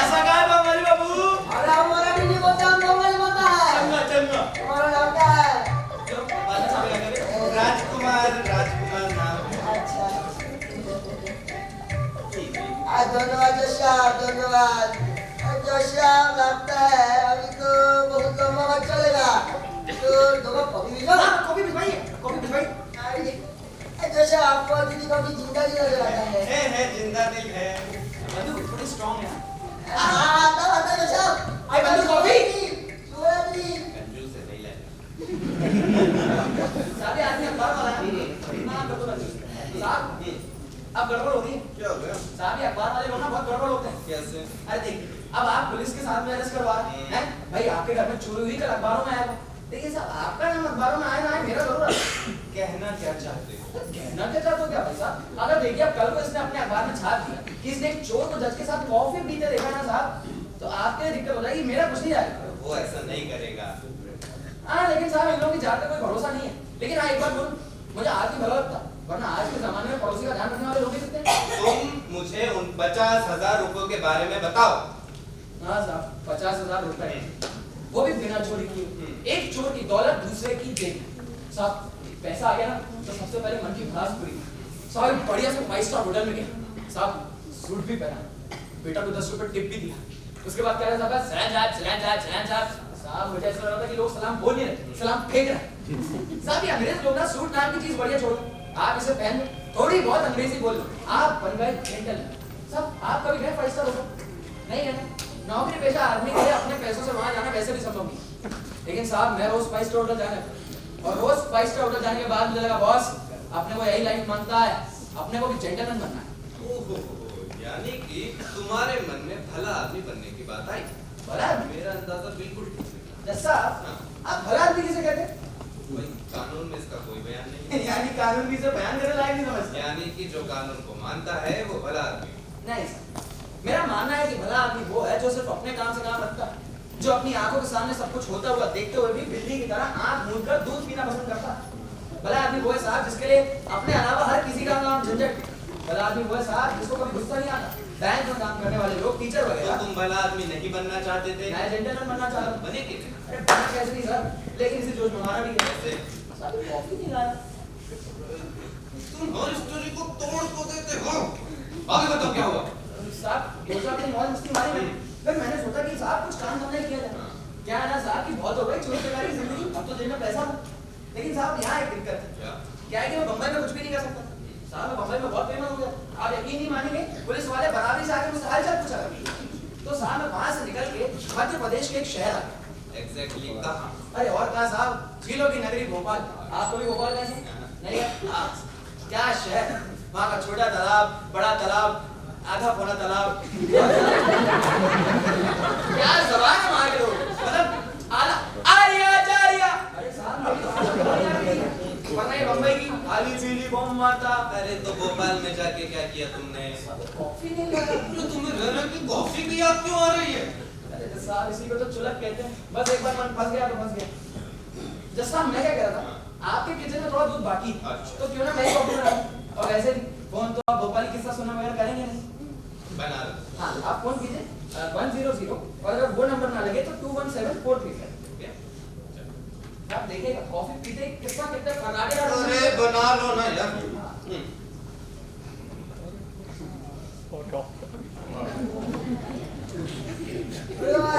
ऐसा क्या है बंगाली बाबू? अरे हमारा भी नहीं बोलता, हम बंगाली बोलता है। चंगा तुम्हारा नाम क्या है? राजकुमार नाम। अच्छा धन्यवाद जोशाब, धन्यवाद जोशाब। लगता है अभी तो बहुत लंबा वक्त चलेगा तो दो कॉफी भिजो। कॉफी भिजवाइए, कॉफी भिजवाइए। जोशाब आपको दीदी कभी जिंदा जी नजर आता है जिंदा दिल है। बंदू थोड़ी स्ट्रांग है। आता जोशाब। आई बंदू कॉफी। सोया दीदी। कंजूस से नहीं लेना। सारे आदमी अखबार वाला है ना कर दो साहब। अब गड़बड़ हो गई। क्या हो गया? साहब ये अखबार वाले लोग ना बहुत गड़बड़ होते हैं। कैसे? अरे देख अब आप पुलिस के साथ में अरेस्ट करवा रहे हैं भाई, आपके घर में चोरी हुई कल अखबारों में आया था। देखिए साहब आपका नाम अखबारों में आया ना आया मेरा जरूर है। कहना क्या चाहते हो? कहना क्या चाहते हो क्या भाई साहब? अगर देखिए अब कल को इसने अपने अखबार में छाप दिया कि इसने एक चोर को जज के साथ कॉफी पीते देखा ना साहब, तो आपके लिए दिक्कत हो जाएगी, मेरा कुछ नहीं जाएगा। वो ऐसा नहीं करेगा। हाँ लेकिन साहब इन लोगों की जात का कोई भरोसा नहीं है। लेकिन हाँ एक बात बोलूं, मुझे आज भी भला लगता, वरना आज के जमाने में पड़ोसी का ध्यान रखने वाले लोग ही कितने हैं। तुम मुझे उन 50,000 रुपयों के बारे में बताओ। हाँ साहब 50,000 रुपए, वो भी बिना चोरी किए। एक चोर की दौलत दूसरे की देगी। साहब पैसा आ गया ना तो सबसे पहले मन की भड़ास पूरी। साहब बढ़िया से 5 स्टार होटल में गया, साहब सूट भी पहना, बेटा को 10 रुपए टिप भी दिया। उसके बाद क्या साहब सलाम साहब मुझे ऐसा लग रहा था कि लोग सलाम बोल नहीं रहे, सलाम फेंक रहे। साहब ये अंग्रेज लोग ना सूट नाम की चीज बढ़िया छोड़ो, आप इसे पहन लो, थोड़ी बहुत अंग्रेजी बोल लो, आप बन गए जेंटल। साहब आप कभी गए 5 स्टार होटल? नहीं गए। नौकरी पेशा आदमी के लिए अपने पैसों से वहां जाना वैसे भी संभव नहीं। लेकिन साहब मैं रोज 5 स्टार होटल जाने और रोज 5 स्टार होटल जाने के बाद मुझे लगा बॉस अपने को यही लाइफ मानता है, अपने को भी जेंटलमैन बनना है। ओहो, यानी कि तुम्हारे मन में भला आदमी बनने की बात आई। भला मेरा अंदाजा बिल्कुल ठीक है। साहब आप भला आदमी किसे कहते हैं? भाई कानून में इसका कोई बयान नहीं है। यानी कानून भी से बयान करने लायक नहीं समझते? यानी कि जो कानून को मानता है वो भला आदमी। नहीं सर, मेरा मानना है कि भला आदमी वो है जो सिर्फ अपने काम से काम रखता है, जो अपनी आंखों के सामने सब कुछ होता हुआ देखते हुए भी बिल्ली की तरह आंख मूंद कर दूध पीना पसंद करता है। भला आदमी वो है साहब जिसके लिए अपने अलावा हर किसी का नाम झंझट। भला आदमी वो है साहब जिसको कभी गुस्सा नहीं आता। बैंक में काम करने वाले लोग, टीचर तो वगैरह। तुम भला आदमी नहीं बनना चाहते थे? मैं जेंटलमैन बनना चाहता हूं। बने कि नहीं? अरे बना कैसे नहीं सर, लेकिन इसे जोश में मारा भी कैसे? साहब कॉफी नहीं लाया। तुम हर स्टोरी को तोड़ को देते हो। आगे बताओ क्या हुआ? साहब दोस्त ने मौज मस्ती मारी मैंने, फिर मैंने सोचा कि साहब कुछ काम धंधा किया जाए। क्या है ना साहब कि बहुत हो गई चोरी चकारी की जिंदगी, अब तो जेब में पैसा था। लेकिन साहब यहाँ एक दिक्कत है। क्या है कि मैं बम्बई में कुछ भी नहीं कर सकता। साहब मैं बम्बई में बहुत फेमस हो गया, आप यकीन नहीं मानेंगे, पुलिस वाले बराबरी से आके मुझसे हालचाल पूछा करते। तो साहब मैं वहां से निकल के मध्य प्रदेश के एक शहर आ गया। एग्जैक्टली कहाँ? अरे और कहा साहब, झीलों की नगरी भोपाल। आपको भी भोपाल कैसे नहीं है? क्या शहर, वहाँ का छोटा तालाब, बड़ा तालाब, आधा पौना तालाब। क्या जबान है वहाँ के लोग, मतलब आला आरिया जारिया। अरे साहब वरना ये बम्बई की खाली पीली बम मारता। अरे तो भोपाल में जाके क्या किया तुमने? कॉफी नहीं लाया। तो तुम्हें रहने की कॉफी की याद क्यों आ रही है? अरे साहब इसी को तो चुलक कहते हैं, बस एक बार मन फंस गया तो फंस गया। जैसा मैं क्या कह रहा था, आपके किचन में थोड़ा दूध बाकी, तो क्यों ना मैं ही कॉफी बनाऊं। और ऐसे भी फोन तो आप भोपाली किस्सा सुनने वगैरह करेंगे नहीं। बना लो। हाँ आप फोन कीजिए 100 और अगर वो नंबर ना लगे तो 21743। आप देखिएगा कॉफी पीते कितना कितना फगाड़े। अरे बना लो ना यार।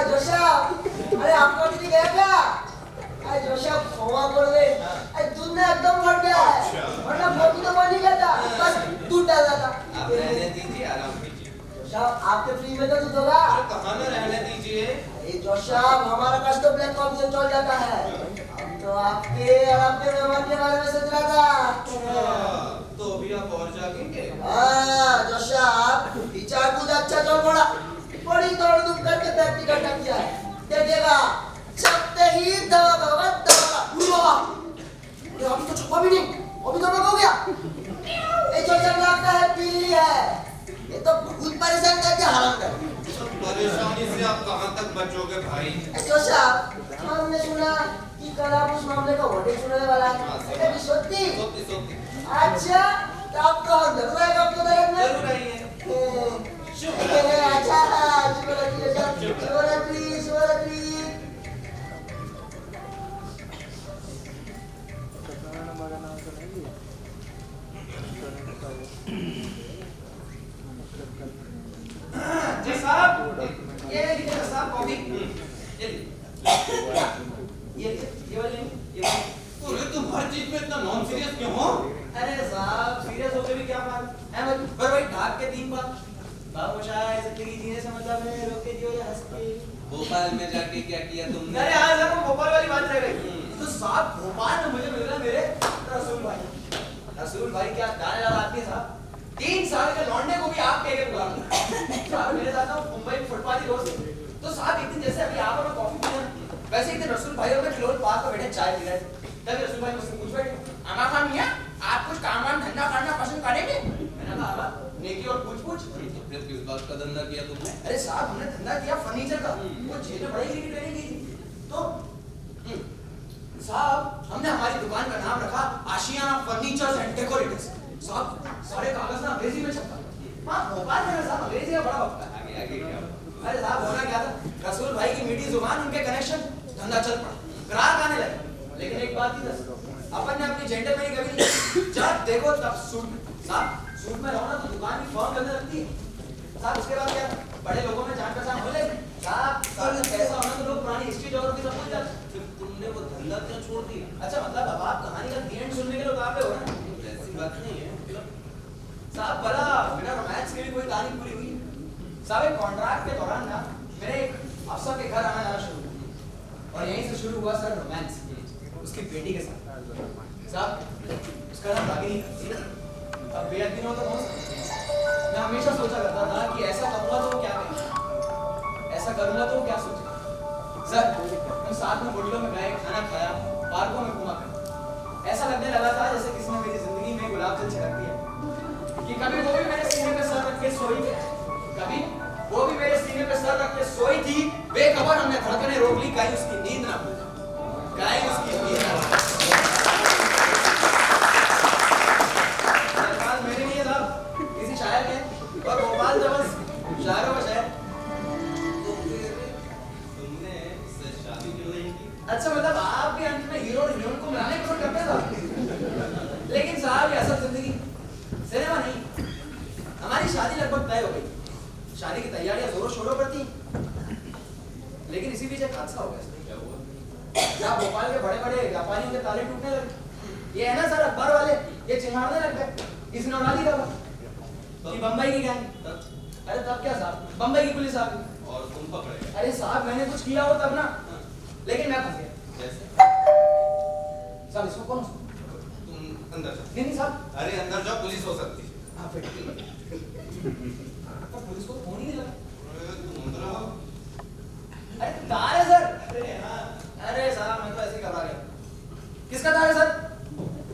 जोशा, अरे आपका दीदी गया क्या? अरे जोशा खोवा कर दे, अरे दूध में एकदम भर गया है, वरना बोटी तो बन ही गया था, बस दूध डाला था। आप रहने दीजिए, आराम कीजिए। जोशा आपके फ्री में तो दूध होगा। कहाँ में रहने दीजिए? अरे जोश साहब, हमारा कस्ट तो ब्लैक कॉफी से चल जाता है। हम तो आपके और आपके मेहमान के बारे में सोच रहा था। तो अभी आप और जागेंगे? हाँ जोश साहब, विचार कुछ अच्छा चल पड़ा। बड़ी दौड़ धूप करके बैटरी का टक किया है। देखिएगा, चलते ही दवा दवा दवा। अभी तो छुपा भी नहीं, अभी तो हो गया। ये जो चल लगता है पीली है। ये तो बहुत परेशान करके हराम कर। परेशानी से आप कहां तक बचोगे भाई? जो साहब, हमने सुना कि कल आप उस मामले का वर्डिक्ट सुनाने वाला है। ये भी सच्ची? सच्ची। अच्छा, तो आप तो जरूर आएगा आपको दरअसल में? जरूर आइए। अच्छा, शिवरात्रि, शिवरात्रि। जी साहब, ये लीजिए साहब कॉफी। ये वाली, ये वाली। अरे तुम हर चीज में इतना नॉन सीरियस क्यों हो? अरे साहब, सीरियस होके भी क्या बात है? पर भाई ढाक के 3 बार बाबूशाह जिंदगी जीने से मतलब है रोके जियो या हंस के। भोपाल में जाके क्या किया तुमने? अरे हाँ सर, वो भोपाल वाली बात रह गई। तो साहब भोपाल में मुझे मिल रहा मेरे रसूल भाई। रसूल भाई क्या गाने लगा आदमी है साहब। 3 साल के लौंडे को भी आप कह के बुला साहब। मेरे साथ ना मुंबई फुटपाथी दोस्त है। तो साहब एक दिन जैसे अभी आप और कॉफी पी रहे, वैसे एक दिन रसूल भाई और मैं क्लोज पार्क में बैठे चाय पी रहे थे। तभी रसूल भाई मुझसे पूछ बैठे, अमा खान मियां, आप कुछ काम वाम धंधा करना पसंद करेंगे? मैंने कहा नेकी और पूछ फिर किस बात का धंधा किया तुमने? अरे साहब, हमने धंधा किया फर्नीचर का। वो जेल में बड़ी ट्रेनिंग की थी। तो साहब हमने हमारी दुकान का नाम रखा आशियाना फर्नीचर्स एंड डेकोरेटर्स। साहब सारे कागज ना अंग्रेजी में छपा। हाँ भोपाल में साहब अंग्रेजी का बड़ा वक्त है। आगे क्या? अरे साहब होना क्या था, रसूल भाई की मीठी जुबान, उनके कनेक्शन, धंधा चल पड़ा, ग्राहक आने लगे। लेकिन एक बात थी अपन ने अपनी जेंटलमैन कभी नहीं, जब देखो तब सूट में। साहब सूट में रहो ना तो दुकान की फॉर्म करने लगती है। साहब उसके बाद क्या, बड़े लोगों में जान पहचान हो जाएगी। साहब पैसा होना तो लोग पुरानी हिस्ट्री जोग्राफी सब भूल जाते। फिर तुमने वो धंधा क्यों छोड़ दिया? अच्छा मतलब अब आप कहानी का एंड सुनने के लोग आप हो ना? ऐसी बात नहीं है। साहब बड़ा बिना रोमांस के भी कोई कहानी पूरी हुई। साहब एक कॉन्ट्रैक्ट के दौरान ना मेरे एक अफसर के घर आना जाना शुरू हुआ और यहीं से शुरू हुआ सर रोमांस उसकी बेटी के साथ। साहब उसका नाम रागिनी था। अब बेहद दिनों तो मैं हमेशा सोचा करता था कि ऐसा करूंगा तो क्या करें, ऐसा करूंगा तो क्या सोचेगा। सर हम साथ में होटलों में गए, खाना खाया, पार्कों में घूमा कर ऐसा लगने लगा था जैसे किसी ने मेरी जिंदगी में गुलाब जल छिड़क दिया कि कभी वो भी मेरे सीने पे सर रख के सोई थी, कभी वो भी मेरे सीने पे सर रख के सोई थी। बेखबर हमने धड़कनें रोक ली, कहीं उसकी नींद ना भूल, कहीं उसकी नींद ना भूल। मेरे लिए था किसी शायर ने और भोपाल तो बस शायरों का शायर। तो फिर तुमने इससे शादी क्यों नहीं की? अच्छा मतलब आप भी अंत में हीरो और हीरोइन को मिलाने की कोशिश करते थे। लेकिन साहब ये असल जिंदगी सिनेमा नहीं। हमारी शादी लगभग तय हो गई, शादी की तैयारियां जोरों शोरों पर थी। लेकिन इसी बीच एक हादसा हो गया। क्या हुआ? जहाँ भोपाल के बड़े बड़े व्यापारियों के ताले टूटने लगे। ये है ना सर अखबार वाले, ये चिढ़ाने लग गए इसने उड़ा दी था कि बम्बई की गैंग। अरे तब क्या साहब, बम्बई की पुलिस आ गई और तुम पकड़े गए? अरे साहब मैंने कुछ किया हो तब ना, लेकिन मैं फंस गया। जैसे? साहब इसको कौन तुम अंदर जाओ। नहीं साहब। अरे अंदर जाओ, पुलिस हो सकती है। हाँ फिर पुलिस को फोन ही नहीं लगा। अरे तुम अंदर आओ। अरे तार है सर। अरे हाँ, अरे साहब मैं तो ऐसे ही घबरा गया। किसका तार है सर?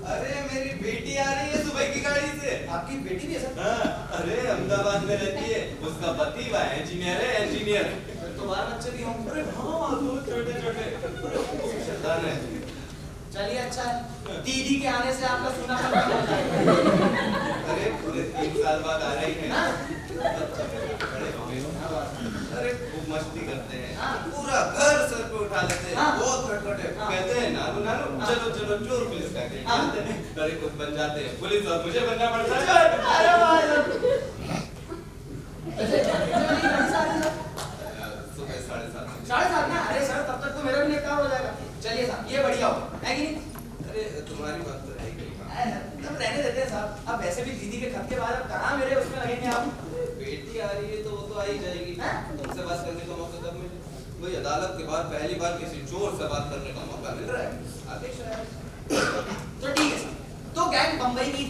अरे मेरी बेटी आ रही है सुबह की गाड़ी से। आपकी बेटी भी है सर? हाँ, अरे अहमदाबाद में रहती है, उसका पति वह इंजीनियर है, इंजीनियर। तो बाहर बच्चे भी होंगे। अरे हाँ, दो छोटे-छोटे शैतान है। चलिए अच्छा है, दीदी के आने से आपका सूनापन कम हो जाएगा। अरे पूरे 3 साल बाद आ रही है ना। अरे खूब मस्ती करते हैं, पूरा घर सर पे उठा लेते हैं, बहुत खटखटे कहते हैं नानू नानू चलो चलो चोर पुलिस का खेल खेलते हैं। अरे खुद बन जाते हैं पुलिस और मुझे बनना पड़ता है। अरे वाह सुबह 7:30। 7:30 ना? अरे सर तब तक तो मेरा भी निपटान हो जाएगा। चलिए साहब ये बढ़िया हो है कि नहीं? अरे तुम्हारी बात तो है ही। तब रहने देते हैं साहब। अब वैसे भी दीदी के खत के बाद अब कहाँ मेरे उसमें लगेंगे आप? बेटी आ रही है तो वो तो आ ही जाएगी। तुमसे बात करने का मौका कब मिले? वही अदालत के बाद पहली बार किसी चोर से बात करने का मौका मिल रहा है। आदेश है। तो ठीक है सर, तो गैंग बम्बई की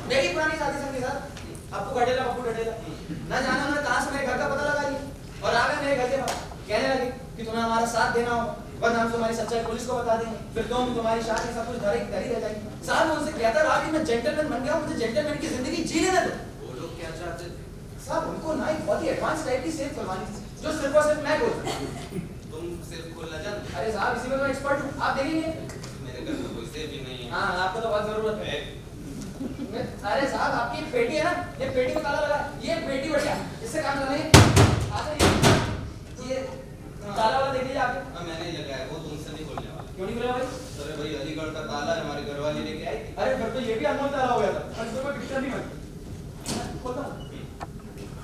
मेरी पुरानी साथी संग के साथ आपको गडेला पप्पू डडेला ना जाना उन्होंने कहाँ से मेरे घर का पता लगा लिया और आ गए मेरे घर के पास कहने लगे कि तुम्हें हमारा साथ देना हो वरना हम तुम्हारी सच्चाई पुलिस को बता देंगे, फिर तुम्हारी शादी सब कुछ धरी रह जाएगी। साहब मैं उनसे कहता रहा कि मैं जेंटलमैन बन गया हूँ, मुझे जेंटलमैन की जिंदगी जी लेने दो। वो लोग क्या चाहते थे? साहब उनको ना एक बहुत ही एडवांस टाइप की सेफ करवानी थी जो सिर्फ और सिर्फ मैं बोलता। तुम सिर्फ खोलना जानते? अरे साहब इसी में मैं एक्सपर्ट हूँ, आप देखेंगे। मेरे घर में कोई सेफ ही नहीं है। हाँ आपको तो बहुत जरूरत है। अरे साहब आपकी पेटी है ना, ये पेटी में ताला लगा है, ये पेटी बढ़िया इससे काम करने ये ताला वाला देख लीजिए आपके। मैंने ही लगाया, वो तुमसे नहीं खोलने वाला। क्यों नहीं खुला भाई? अरे भाई अलीगढ़ का ताला हमारे घर वाले लेके आई थी। अरे फिर तो ये भी अनमोल ताला हो गया था, इसमें कोई दिक्कत नहीं बनी। खोलता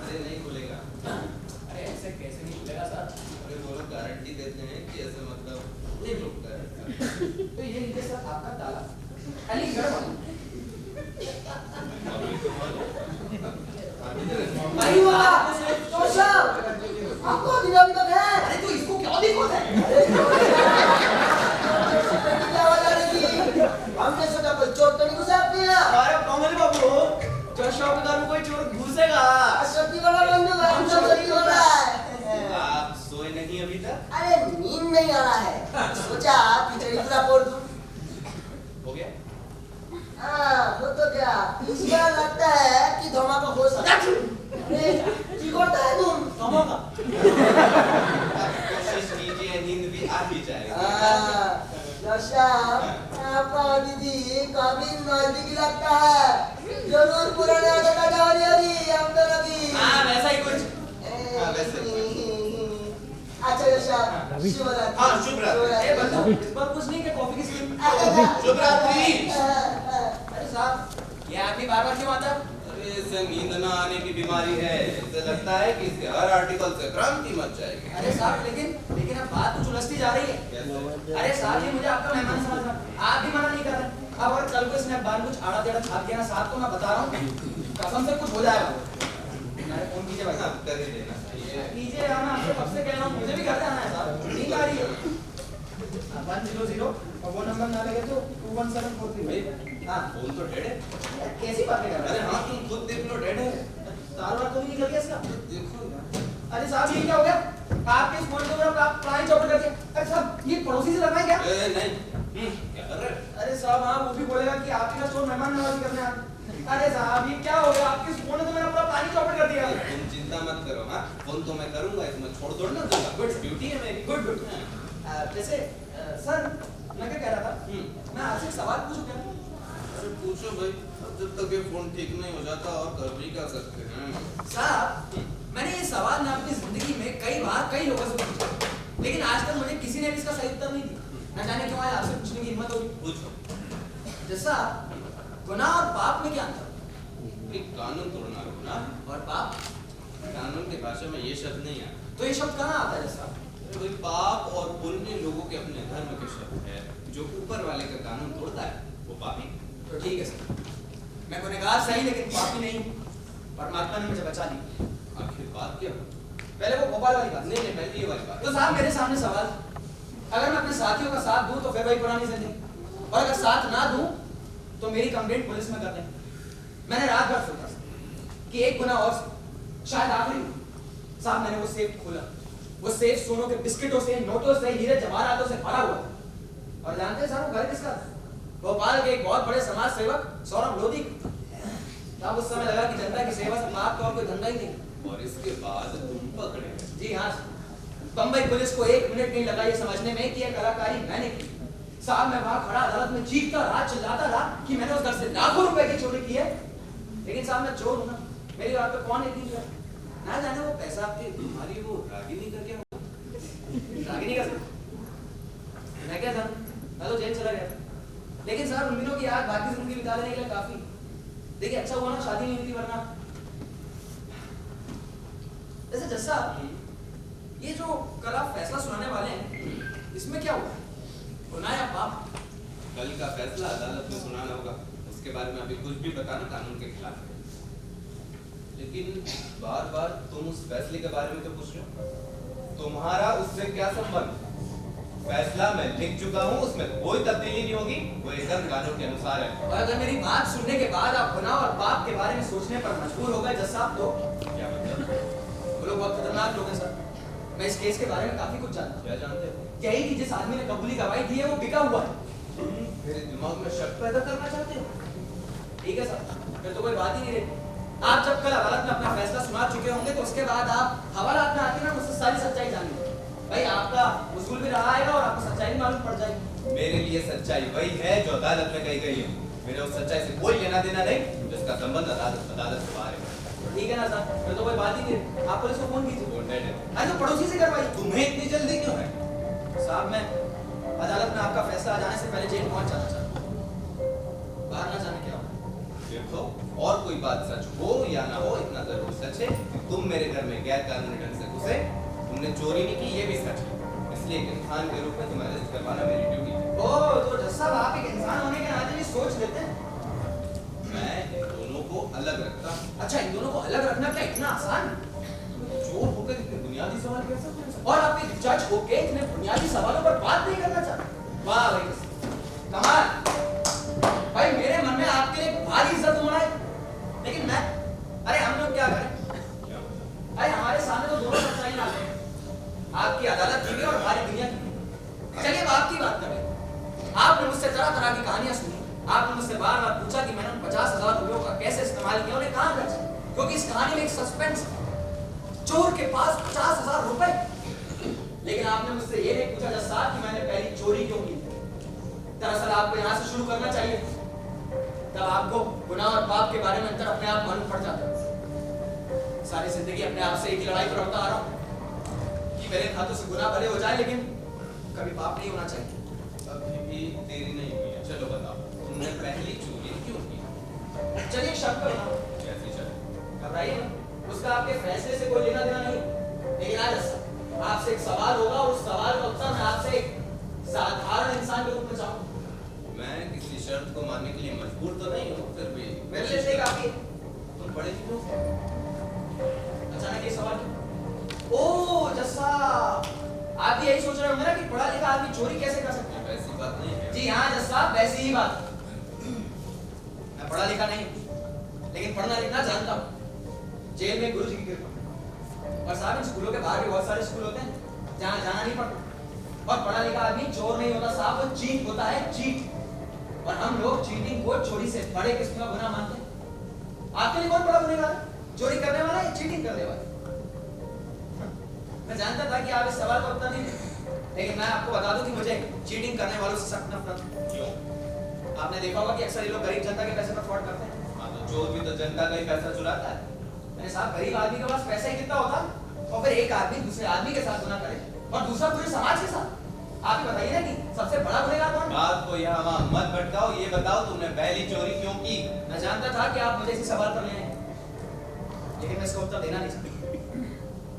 अरे नहीं खुलेगा। अरे ऐसे कैसे नहीं खुलेगा सर? अरे वो लोग गारंटी देते हैं कि ऐसे मतलब एक लोग गारंटी। तो ये लीजिए सर आपका ताला अलीगढ़ वाला। भाई वाह तो सब आपको अभी तक है। अरे तो इसको क्या दिक्कत है? क्या वजह रही? हमने सोचा कोई चोर तो नहीं घुसा आपके यहाँ। अरे कमल बाबू जो शॉप में कोई चोर घुसेगा। सत्ती वाला बंदूक है, हम सब सत्ती वाला है। आप सोए नहीं अभी तक? अरे नींद नहीं आ रहा है, सोचा खिचड़ी पूरा फोड़ दूं। हो गया? हाँ वो तो क्या, इस बार लगता है कि धमाका हो सकता है। अरे की करता है तुम? धमाका? कोशिश कीजिए, नींद भी आ ही जाएगी। दशा आपका दीदी काफी नजदीक लगता है, जरूर पुराने आदत का जारी होगी हम दोनों की। हाँ वैसा ही कुछ। हाँ वैसे। अच्छा दशा शुभ रात्रि। हाँ शुभ रात्रि। ए बंदो इस बार कुछ नहीं कि कॉफी की स्कीम। शुभ रात्रि। अरे साहब ये आपकी बार-बार क्यों आता है? अरे इसे नींद न आने की बीमारी है। इसे लगता है कि इसके हर आर्टिकल से क्रांति मच जाएगी। अरे साहब लेकिन अब बात तो उलझती जा रही है। अरे साहब ये मुझे आपका मेहमान समझना, आप भी मना नहीं कर रहे। अब अगर कल को इसने बाल कुछ आड़ा टेढ़ा खा दिया ना साहब तो मैं बता रहा हूँ कसम से कुछ हो जाएगा। मेरे फोन कीजिए भाई साहब। कर ही देना चाहिए। कीजिए हम आपसे कब से कह रहा हूँ, मुझे भी घर जाना है साहब, नींद आ रही है। 100 और वो नंबर ना लगे तो 21743 भाई। हाँ फोन तो डेड है। कैसी बातें कर रहे अरे हैं? हाँ तुम खुद देख लो, डेड है। तार वार तो नहीं निकल गया इसका? देखो अरे साहब ये क्या हो गया? आपके इस फोन के ऊपर आप पुरानी चौपट कर दिया। अरे साहब ये पड़ोसी से लगा है क्या? नहीं क्या कर रहे हो? अरे साहब हाँ वो भी बोलेगा कि आपके का स्टोर मेहमान नवाजी करने आए। अरे साहब ये क्या हो गया? आपके इस फोन ने तो मेरा पूरा पानी चौपट कर दिया। तुम चिंता मत करो। हाँ फोन तो मैं करूंगा, इसमें छोड़ दो ना दूंगा। गुड ड्यूटी है मेरी। Good good. वैसे सर मैं क्या कह रहा था, मैं आपसे एक सवाल पूछूं क्या? अरे पूछो भाई, जब तक ये फोन ठीक नहीं हो जाता और कर भी क्या सकते हैं। साहब मैंने ये सवाल ना अपनी जिंदगी में कई बार कई लोगों से पूछा, लेकिन आज तक मुझे किसी ने भी इसका सही उत्तर नहीं दिया। न जाने क्यों आज आपसे पूछने की हिम्मत होगी। पूछो। जैसा गुनाह और पाप में क्या अंतर? कानून तोड़ना गुनाह और पाप? कानून की भाषा में ये शब्द नहीं आता। तो ये शब्द कहाँ आता है जैसा? कोई पाप और पुण्य लोगों के अपने धर्म के शब्द है। जो ऊपर वाले का कानून तोड़ता है वो पापी। तो ठीक है सर, मैं गुनहगार सही लेकिन पापी नहीं। परमात्मा ने मुझे बचा ली। आखिर बात क्या हो? पहले वो भोपाल वाली बात। नहीं पहले ये वाली बात। तो साहब मेरे सामने सवाल, अगर मैं अपने साथियों का साथ दूं तो फिर वही पुरानी जिंदगी, और अगर साथ ना दूं तो मेरी कंप्लेंट पुलिस में कर दें। मैंने रात भर सोचा कि एक गुना और शायद आखिरी। साहब मैंने वो सेफ खोला, वो सेफ सोनों के बिस्किटों से, नोटों से, हीरे जवाहरातों से भरा हुआ। और जानते हैं साहब वो घर किसका? भोपाल के एक बहुत बड़े समाज सेवक सौरभ लोधी। साहब उस समय लगा कि जनता की सेवा से माफ तो और कोई धंधा ही नहीं। और इसके बाद तुम पकड़े। जी हाँ, बंबई पुलिस को 1 मिनट नहीं लगा ये समझने में कि यह कलाकारी मैंने की। साहब मैं वहां खड़ा अदालत में चीखता रहा, चिल्लाता रहा कि मैंने उस घर से लाखों रुपए की चोरी की है। लेकिन साहब मैं चोर हूं ना, मेरी बात पे कौन यकीन करे? ना जाने वो पैसा आपकी तुम्हारी वो रागिनी का क्या हुआ? रागिनी का मैं क्या जानूं, मैं तो जेल चला गया था। लेकिन साहब उन दिनों की याद बाकी जिंदगी बिता लेने के लिए काफी। देखिए अच्छा हुआ ना शादी नहीं हुई थी, वरना जैसे जैसा ये जो कल आप फैसला सुनाने वाले हैं इसमें क्या हुआ, गुनाह या पाप? कल का फैसला अदालत में सुनाना होगा, उसके बारे में अभी कुछ भी बताना कानून के खिलाफ है। लेकिन बार बार तुम उस फैसले के बारे में तो पूछ रहे हो। तुम्हारा उससे क्या संबंध? फैसला मैं लिख चुका हूँ, उसमें कोई तब्दीली नहीं होगी, वो एकदम कानून के अनुसार है। और अगर मेरी बात सुनने के बाद आप गुनाह और पाप के बारे में सोचने पर मजबूर हो गए जज साहब तो क्या मतलब? वो लोग बहुत खतरनाक लोग हैं सर। मैं इस केस के बारे में काफी कुछ जानता हूँ। क्या जानते हो? यही कि जिस आदमी ने कबूली गवाही दी है वो बिका हुआ है। मेरे दिमाग में शक पैदा करना चाहते हो? ठीक है सर, फिर तो कोई बात ही नहीं रही। आप जब कल अदालत में अपना फैसला सुना चुके होंगे तो उसके बाद आप हवालात में आके ना मुझसे सारी सच्चाई जानेंगे। भाई आपका उसूल भी रहा आएगा और आपको सच्चाई भी मालूम पड़ जाएगी। मेरे लिए सच्चाई वही है जो अदालत में कही गई है। मेरे उस सच्चाई से कोई लेना देना नहीं जिसका संबंध अदालत से बाहर है। ठीक है ना सर, फिर तो कोई बात ही नहीं। आप पुलिस को फोन कीजिए। Wanted है। अरे तो पड़ोसी से करवाइए। तुम्हें इतनी जल्दी क्यों है? साहब मैं अदालत में आपका फैसला आ जाने से पहले जेल पहुंच जाना चाहता हूँ। बाहर ना जाने क्या हो। देखो, और कोई बात सच हो या ना हो, इतना जरूर सच है कि तुम मेरे घर में गैर कानूनी ढंग से घुसे, तुमने चोरी नहीं की, ये भी सच है। इसलिए एक इंसान के रूप में तुम्हें अरेस्ट करवाना मेरी ड्यूटी है। ओह, तो जज साहब आप एक इंसान होने के नाते भी सोच लेते हैं। मैं इन दोनों को अलग रखता हूँ। अच्छा, इन दोनों को अलग रखना क्या इतना आसान है? चोर होकर इतने बुनियादी सवाल कैसे पूछ सकते? और आप एक जज होके इतने बुनियादी सवालों पर बात नहीं करना चाहते? वाह भाई, कमाल। भाई मेरे मन में आपके लिए भारी इज्जत होना है, लेकिन मैं, अरे हम लोग क्या करें? अरे हमारे सामने तो दोनों सच्चाई ना है, आपकी अदालत की भी और हमारी दुनिया की भी। चलिए अब आपकी बात करें। आपने मुझसे तरह तरह की कहानियां सुनी, आपने मुझसे बार बार पूछा कि मैंने उन 50,000 रुपयों का कैसे इस्तेमाल किया, उन्हें कहाँ खर्चा, क्योंकि इस कहानी में एक सस्पेंस है। चोर के पास 50,000 रुपए, लेकिन आपने मुझसे ये नहीं पूछा जज साहब कि मैंने पहली चोरी क्यों की। दरअसल आपको यहाँ से शुरू करना चाहिए, तब आपको गुनाह और पाप के बारे में अंतर अपने आप मालूम पड़ जाता है। सारी जिंदगी अपने आप से एक ही लड़ाई पर लड़ता आ रहा हूँ कि मेरे हाथों से गुनाह भले हो जाए लेकिन कभी पाप नहीं होना चाहिए। अभी भी देरी नहीं हुई है। चलो बताओ, तुमने पहली चोरी क्यों की? चलिए शक करो, कैसी चली? घबराइए ना, उसका आपके फैसले से कोई लेना देना नहीं। लेकिन आज आपसे एक सवाल होगा और उस सवाल का उत्तर मैं आपसे एक साधारण इंसान के रूप में चाहूंगा। मैं किसी शर्त को मानने के लिए मजबूर तो नहीं हूँ, फिर भी मेरे लिए से काफी है। तुम पढ़े क्यों? अचानक ये सवाल क्यों? ओह जज साहब, आप भी यही सोच रहे होंगे ना कि पढ़ा लिखा आदमी चोरी कैसे कर सकता है? वैसी बात नहीं है। जी हाँ जज साहब, वैसी ही बात। मैं पढ़ा लिखा नहीं हूँ, लेकिन पढ़ना लिखना जानता हूँ। जेल में गुरु जी की कृपा। और साहब इन स्कूलों के बाहर भी बहुत सारे स्कूल होते हैं जहाँ जाना नहीं पड़ता। और पढ़ा लिखा आदमी चोर नहीं होता साहब, वो चीट होता है, चीट। और हम लोग चीटिंग को चोरी से बड़े किस्म का गुनाह मानते हैं। आपके लिए कौन बड़ा गुनहगार है? चोरी करने वाला या चीटिंग करने वाला? मैं जानता था कि आप इस सवाल का उत्तर नहीं देंगे, लेकिन मैं आपको बता दूं कि मुझे चीटिंग करने वालों से सख्त नफरत है। क्यों? आपने देखा होगा कि अक्सर ये लोग गरीब जनता के पैसे पर फ्रॉड करते हैं। हाँ, तो चोर भी तो जनता का ही पैसा चुराता है। अरे साहब, गरीब आदमी के पास पैसा ही कितना होता है, और फिर एक आदमी दूसरे आदमी के साथ गुनाह करे और दूसरा पूरे समाज के साथ। आप ही बताइए ना कि सबसे बड़ा गुनहगार कौन है? बात को यहाँ वहाँ मत भटकाओ, ये बताओ तुमने पहली चोरी क्यों की? मैं जानता था कि आप मुझे इसी सवाल पर ले आए, लेकिन मैं इसका उत्तर देना नहीं चाहता।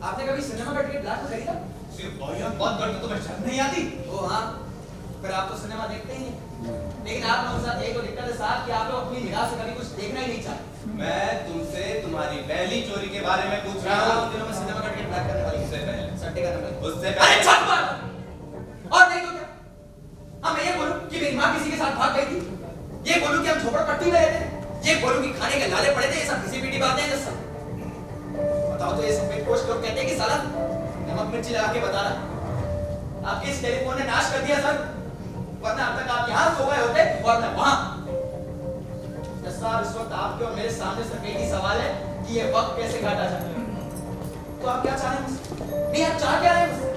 आपने कभी सिनेमा का टिकट ब्लैक में खरीदा? सिर्फ बहुत करके तुम्हें शर्म नहीं आती? ओ हाँ, फिर आप तो सिनेमा देखते ही हैं। लेकिन आप लोगों के साथ यही तो दिक्कत है साहब कि आप लोग अपनी निगाह से कभी कुछ देखना ही नहीं चाहते। मैं तुमसे तुम्हारी पहली चोरी के बारे में पूछ रहा हूँ। दिनों में सिनेमा का टिकट ब्लैक करने वाली उससे पहले, सट्टे का नंबर। उससे अरे पहले छत पर! और नहीं तो क्या? हाँ, मैं ये बोलूं कि मेरी माँ किसी के साथ भाग गई थी, ये बोलूं कि हम झोपड़पट्टी में रहते थे, ये बोलूं कि खाने के लाले पड़े थे, ये सब घिसी पीटी बातें हैं जैसा। बताओ तो ये सब पेटपोश लोग कहते हैं कि साला नमक मिर्ची लगा के बता रहा। आपके इस टेलीफोन ने नाश कर दिया सर, वरना अब तक आप यहाँ सो गए होते और मैं वहाँ। साहब, इस वक्त आपके और मेरे सामने सिर्फ एक ही सवाल है कि ये वक्त कैसे काटा जाए। तो आप क्या चाह रहे हैं मुझसे? नहीं, आप चाह क्या रहे हैं मुझसे?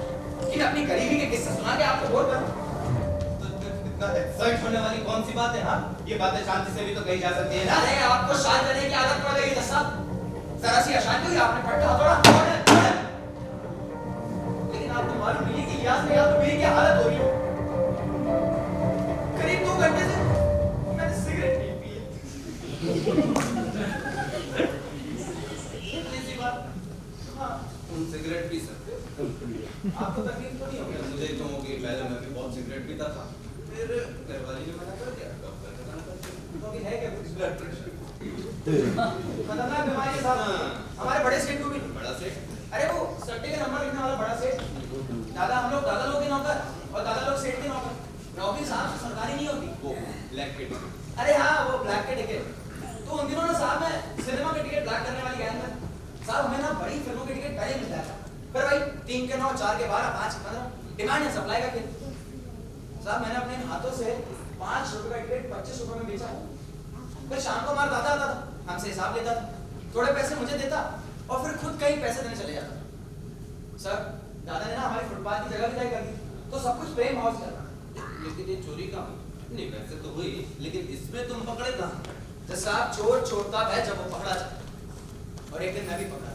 कि मैं अपनी गरीबी के किस्से सुना के आपको बोर करूं? तो इतना एक्साइट होने वाली कौन सी बात है? हाँ, ये बातें शांति से भी तो कही जा सकती है ना। अरे आपको शांत रहने की आदत पड़ गई जैसा, जरा सी अशांति हुई, आपने पट्टा हथौड़ा। लेकिन आपको मालूम नहीं है कि यहाँ से यहाँ तो मेरी क्या हालत हो रही है। करीब 2 घंटे से मैंने सिगरेट नहीं पी है। इतनी सी बात। हाँ, तुम सिगरेट पी सकते हो। आपको तकलीफ तो नहीं होगी? मुझे तो होगी, पहले मैं भी बहुत सिगरेट पीता था, फिर घरवाली ने मना कर दिया, डॉक्टर ने मना कर दिया। तो भी है क्या कुछ? Blood pressure. खतरनाक बीमारी है साहब। हमारे बड़े सेठ को भी। बड़ा सेठ? अरे वो सट्टे का नंबर लिखने वाला बड़ा सेठ, हमें ना बड़ी फिल्मों के टिकट पहले मिल जाता, फिर भाई 3 के 9, 4 के 12, 5 के 15 डिमांड है सप्लाई का खेल। साहब मैंने अपने हाथों से 5 रुपए का टिकट 25 रुपए में बेचा। फिर शाम को हमारा दादा आता था, हमसे हिसाब लेता था, थोड़े पैसे मुझे देता और फिर खुद कई पैसे देने चले जाता। सर दादा ने ना हमारी फुटपाथ की जगह भी तय कर दी, तो सब कुछ प्रेम हाउस कर रहा। लेकिन ये चोरी का नहीं, वैसे तो हुई, लेकिन इसमें तुम पकड़े कहाँ? तो साहब चोर छोड़ता है जब वो पकड़ा जाए, और एक दिन मैं भी पकड़ा।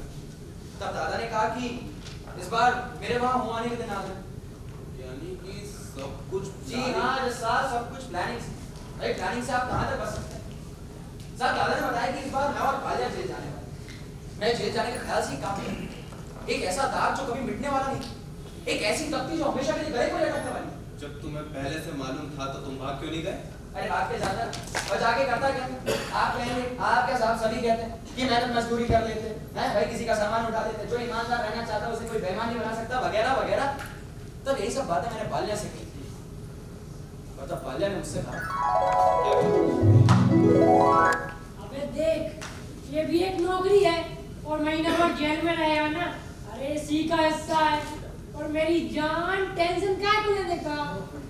तब दादा ने कहा कि इस बार मेरे वहां हुआ नहीं के दिन आ गए। यानी कि सब कुछ जी हाँ साहब, सब कुछ प्लानिंग से। भाई प्लानिंग से आप कहाँ तक बच सकते हैं? साहब दादा ने बताया कि इस बार मैं और बालिया जेल जाने वाले। मैं जेल जाने का ख्याल से ही काम किया। एक ऐसा दाग जो कभी मिटने वाला नहीं, एक ऐसी तख्ती जो हमेशा के लिए गले को लटकने वाली। जब तुम्हें पहले से मालूम था तो तुम भाग क्यों नहीं गए? अरे भाग के जाता और जाके करता क्या? आप कहेंगे आप क्या साहब सभी कहते हैं कि मेहनत मजदूरी कर लेते हैं, भाई किसी का सामान उठा देते, जो ईमानदार रहना चाहता है उसे कोई बेईमान नहीं बना सकता, वगैरह वगैरह। तब यही सब बातें मैंने बाल्या से की थी, और तब बाल्या ने मुझसे कहा, अबे देख, ये भी एक नौकरी है और महीना भर जेल में रहेगा ना, अरे इसी का हिस्सा है। और मेरी जान टेंशन क्या है लेने का,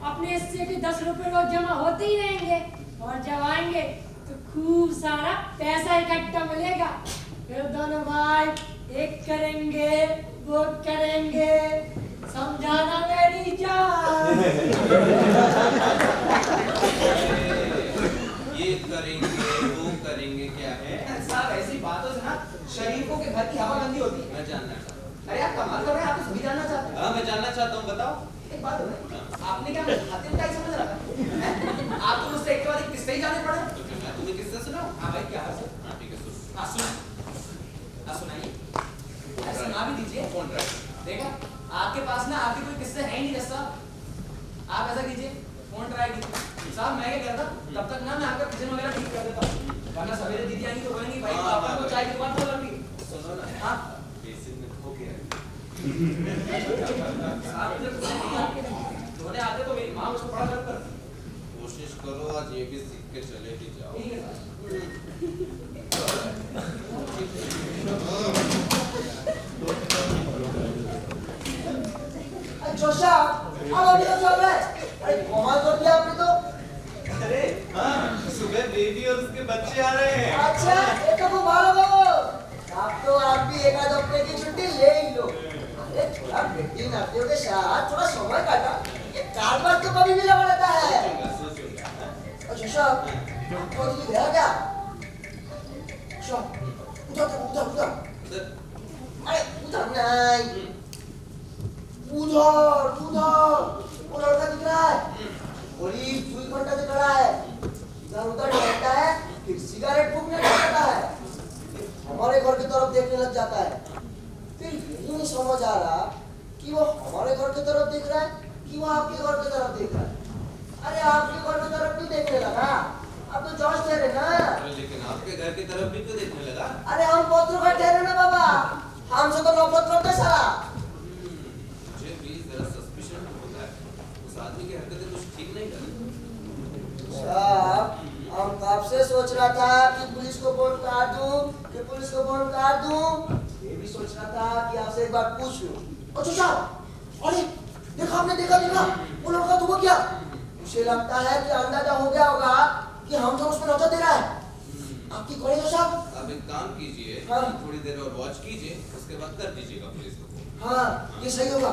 अपने हिस्से के 10 रुपए रोज जमा होते ही रहेंगे, और जब आएंगे तो खूब सारा पैसा इकट्ठा मिलेगा, फिर दोनों भाई एक करेंगे, वो करेंगे, समझाना मेरी जान। ये करेंगे वो करेंगे क्या है? साहब ऐसी बातों से ना शरीफों के घर की हवा गंदी होती है। मैं जानना चाहता हूँ। अरे आप कमाल कर रहे हैं, आप तो सभी जानना चाहते हैं। हाँ मैं जानना चाहता हूँ, बताओ। एक बात है, आपने क्या खातिर का ही समझ रखा है? आप तो मुझसे एक के बाद एक किस्से ही जाने पड़े। तो फिर मैं तुम्हें किससे सुनाऊँ? हाँ भाई क्या हाल है? हाँ ठीक है, सुन। हाँ सुन, हाँ सुनाइए, सुना भी दीजिए। Phone drive. देखा, आपके पास ना आपके कोई किस्से है ही नहीं जैसा। आप ऐसा कीजिए, फोन ट्राई कीजिए। साहब मैं क्या करता, तब तक ना मैं आपका किचन वगैरह ठीक कर देता, वरना सवेरे दीदी आएंगी तो बोलेंगी भाई पापा को चाय की दुकान खोल रखी। सुनो ना, हाँ बेसिन में खो गया। साहब मुझे कुछ नहीं आते, धोने आते तो मेरी माँ उसको पढ़ा कर। कोशिश करो आज ये भी सीख के चले भी जाओ। ठीक है जोशा, अब अभी तो चल रहा है। अरे कमाल कर दिया आपने तो। अरे हाँ, सुबह बेबी और उसके बच्चे आ रहे हैं। अच्छा, ये तो मुबारक हो। अब तो आप भी एक आध हफ्ते की छुट्टी ले ही लो। अरे थोड़ा बेटी नातियों के साथ थोड़ा समय काटा, ये कारोबार तो कभी भी लगा रहता है। जोशा, आपको दिख रहा क्या? जोशा, उधर। अरे उधर नहीं, उधर वो लड़का दिख रहा है, वही 2 घंटा से खड़ा है, इधर उधर टहलता है, फिर सिगरेट फूकने लगता है, फिर हमारे घर की तरफ देखने लग जाता है। फिर यही नहीं समझ आ रहा कि वो हमारे घर की तरफ देख रहा है कि वो आपके घर की तरफ देख रहा है। अरे आपके घर की तरफ भी देखने लगा, अब तो जॉर्ज ठहरे ना। लेकिन आपके घर की तरफ भी क्यों देखने लगा? अरे हम पत्रों का ठहरे ना बाबा, हमसे तो नफरत करते साला। मुझे भी जरा सस्पिशन होता है, उस आदमी की हरकतें कुछ ठीक नहीं कर। साहब, हम कब से सोच रहा था कि पुलिस को फोन कर दूं, ये भी सोच रहा था कि आपसे एक बार पूछ लूं। अच्छा साहब, अरे देखा आपने, देखा वो लड़का तो वो क्या, मुझे लगता है कि अंदाजा हो गया होगा कि हम तो उसको नजर दे रहा है। आपकी करेगा साहब? आप एक काम कीजिए, हाँ। थोड़ी देर और वॉच कीजिए, उसके बाद कर दीजिएगा पुलिस को। हाँ, ये सही होगा।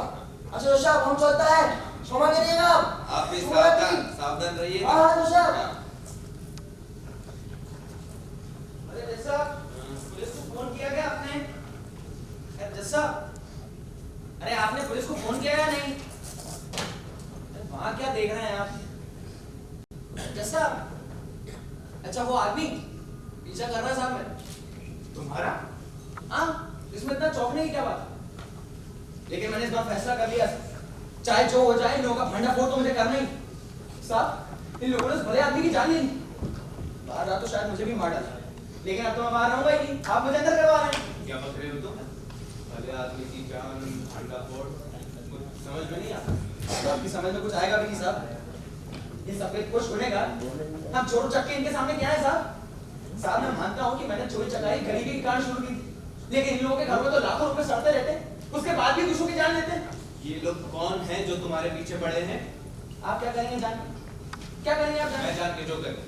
अच्छा साहब, हम चलता है, क्षमा करिएगा आप भी सावधान रहिए। हाँ साहब। अरे जैसा पुलिस को फोन किया गया आपने? जैसा अरे आपने पुलिस को फोन किया या नहीं? वहां क्या देख रहे हैं आप? जैसा अच्छा वो आदमी पीछा कर रहा है साहब में तुम्हारा। हाँ, इसमें इतना चौंकने की क्या बात? लेकिन मैंने इस बार फैसला कर लिया, चाहे जो हो जाए इन लोगों का भंडाफोड़ तो मुझे करना ही। साहब इन लोगों ने उस भले आदमी की जान ली, बाहर रहा तो शायद मुझे भी मार डाला, लेकिन अब तो मैं बाहर रहूंगा ही नहीं, आप मुझे अंदर करवा रहे हैं। क्या बक रहे हो तुम? भले आदमी की जान, भंडाफोड़, कुछ समझ में नहीं आता। आपकी समझ में कुछ आएगा भी नहीं साहब। ये सफेद पोश खुलेगा, हम चोर चक्के इनके सामने क्या है साहब? साहब मैं मानता हूँ कि मैंने चोरी चकारी गरीबी के कारण शुरू की थी, लेकिन इन लोगों के घर में तो लाखों रुपए सड़ते रहते हैं, उसके बाद भी दूसरों की जान लेते हैं। ये लोग कौन हैं जो तुम्हारे पीछे पड़े हैं? आप क्या करेंगे जान? क्या करेंगे आप? मैं जान के जो करूं।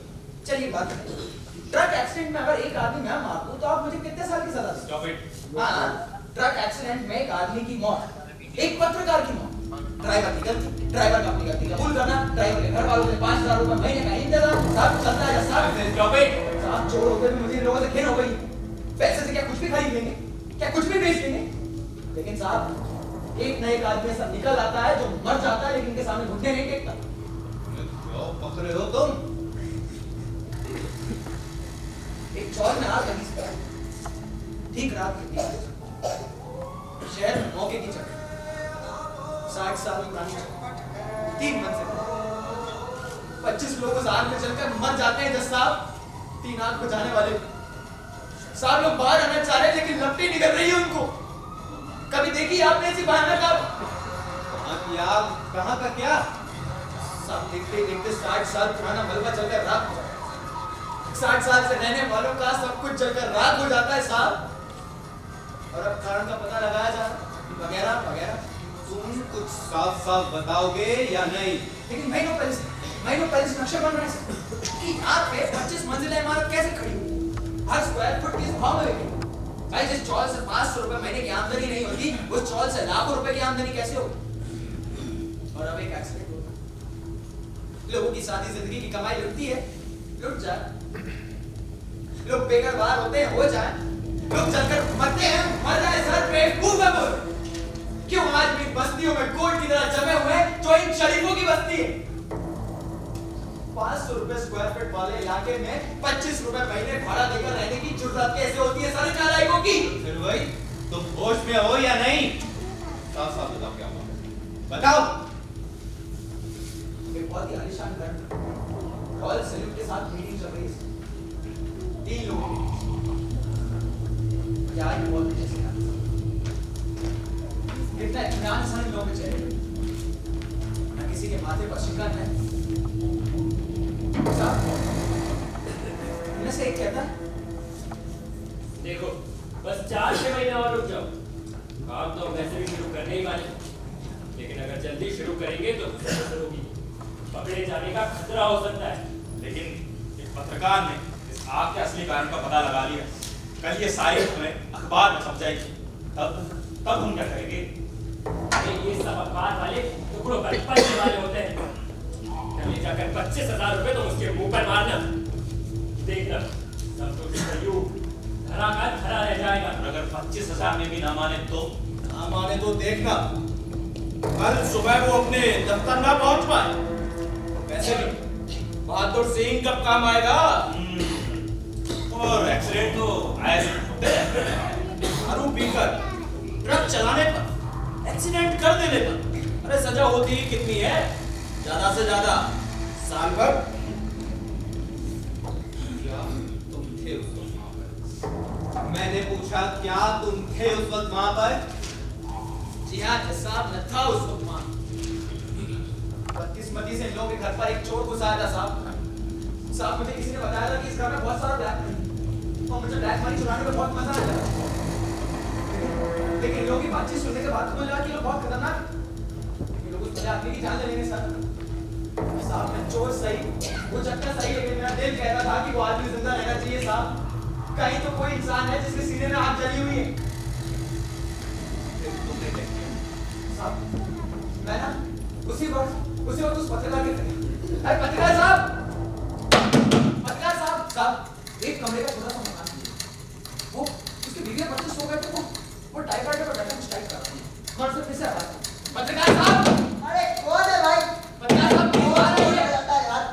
चलिए बात करें। ट्रक एक्सीडेंट में अगर एक आदमी मैं मार दूं तो आप मुझे कितने साल की सजा देंगे? Stop it. हाँ, ट्रक एक्सीडेंट में एक आदमी की मौत, एक पत्रकार की मौत, ड्राइवर की गलती, ड्राइवर का अपनी गलती कबूल करना, ड्राइवर के घर वालों से 5,000 रुपए महीने का इंतजाम, सब चलता है साहब। Stop it. साहब चोर होते भी मुझे इन लोगों से घिन हो गई। पैसे से क्या कुछ भी खरीद लेंगे, क्या कुछ भी बेच लेंगे? लेकिन साहब एक न एक आदमी ऐसा निकल आता है जो मर जाता है लेकिन इनके सामने घुटने नहीं टेकता। क्यों पकड़े हो तुम? एक चौर में आग लगी थी, ठीक रात के 3 बजे। शहर में मौके की चक्कर, 60 साल पुरानी चक्कर, 3 मंजिल, 25 लोग उस आग में जलकर मर जाते हैं। जज साहब 3 आग बुझाने वाले साहब लोग बाहर आना चाह रहे लेकिन लपटी निकल रही है उनको। कभी देखी आपने ऐसी भयानक आग? कहाँ की आग? कहाँ का क्या? साहब देखते देखते 60 साल पुराना मलबा जलकर राख हो जाता है। 60 साल से रहने वालों का सब कुछ जलकर राख हो जाता है साहब। और अब कारण का पता लगाया जा रहा है वगैरह वगैरह। तुम कुछ साफ साफ बताओगे या नहीं? लेकिन महीनों पहले से नक्शे बन रहे हैं कि यहाँ पे 25 मंजिला इमारत कैसे खड़ी होगी? हर स्क्वायर फुट की भाव में बिकेगी। भाई जिस चौल से 500 रुपए महीने की आमदनी नहीं होती, उस चौल से लाखों रुपए की आमदनी कैसे होगी? और अब एक एक्सीडेंट होगा, लोगों की सादी जिंदगी की कमाई लुटती है, लुट जाए। लोग बेघर होते हैं, हो जाए। लोग जलकर मरते हैं, मर जाए सर पे खूब है बोल। क्यों आज भी बस्तियों में कोर्ट की तरह जमे हुए हैं जो इन शरीफों की बस्ती है? 500 रुपए स्क्वायर फीट वाले इलाके में 25 रुपए महीने भाड़ा देकर रहने की जुर्रत कैसे होती है सारे चालाकियों की? फिर वही तुम होश में हो या नहीं? साफ साफ बताओ क्या हुआ? बताओ। एक बहुत ही आलीशान घर, रॉयल सैल्यूट के साथ मीटिंग चल रही है। 3 लोग क्या ये बहुत जैसे कितना इत्मीनान से इन लोगों के चेहरे, ना किसी के माथे पर शिकन है। इनमें से एक कहता है देखो बस 4-6 महीने और रुक जाओ, काम तो वैसे भी शुरू करने ही वाले, लेकिन अगर जल्दी शुरू करेंगे तो शुरू होगी, पकड़े जाने का खतरा हो सकता है। लेकिन एक पत्रकार ने इस आग के असली कारण का पता लगा लिया, कल ये सारी खबरें अखबार में छप जाएगी, तब हम क्या करेंगे? ये सब अखबार वाले टुकड़ों पर पलने वाले होते हैं। कल जाकर 25,000 रुपए तो उसके मुंह पर मारना, देखना सब कुछ धरा का धरा रह जाएगा। अगर 25,000 में भी ना माने तो? ना माने तो देखना कल सुबह वो अपने दफ्तर ना पहुंच पाए। वैसे भी बहादुर सिंह कब काम आएगा? और एक्सीडेंट तो ऐसे होते हैं, दारू पीकर ट्रक चलाने पर, एक्सीडेंट कर देने पर। अरे सजा होती ही कितनी है? ज्यादा से ज्यादा साल भर। क्या तुम थे उस वक्त वहां पर? मैंने पूछा क्या तुम थे उस वक्त वहां पर? जी हाँ साहब, न था उस वक्त वहां। बदकिस्मती से इन लोगों के घर पर एक चोर घुस आया था साहब। मुझे किसी ने बताया था कि इस घर में बहुत सारा ब्लैक मनी, और मुझे ब्लैक मनी चुराने में बहुत मजा आता है। लेकिन लोगों की बातचीत सुनने के बाद मुझे लगा कि लोग बहुत खतरनाक हैं। ये लोग उस आदमी की जान ले लेंगे सर। साहब मैं चोर सही, वो चक्कर सही, लेकिन मेरा दिल कहता था कि वो आदमी जिंदा रहना चाहिए साहब। कहीं तो कोई इंसान है जिसके सीने में आग जली हुई है। तुमने क्या किया? साहब मैं ना उसी वक्त उस पत्रकार के, अरे पत्रकार साहब एक कमरे का छोटा सा मकान है, वो उसके बीवी बच्चे सो गए थे, वो टाइपराइटर पर बैठा कुछ टाइप कर रहा है। कौन से फिर से आवाज? पत्रकार साहब! अरे कौन है भाई? पत्रकार साहब बाहर आइए जाता है यार।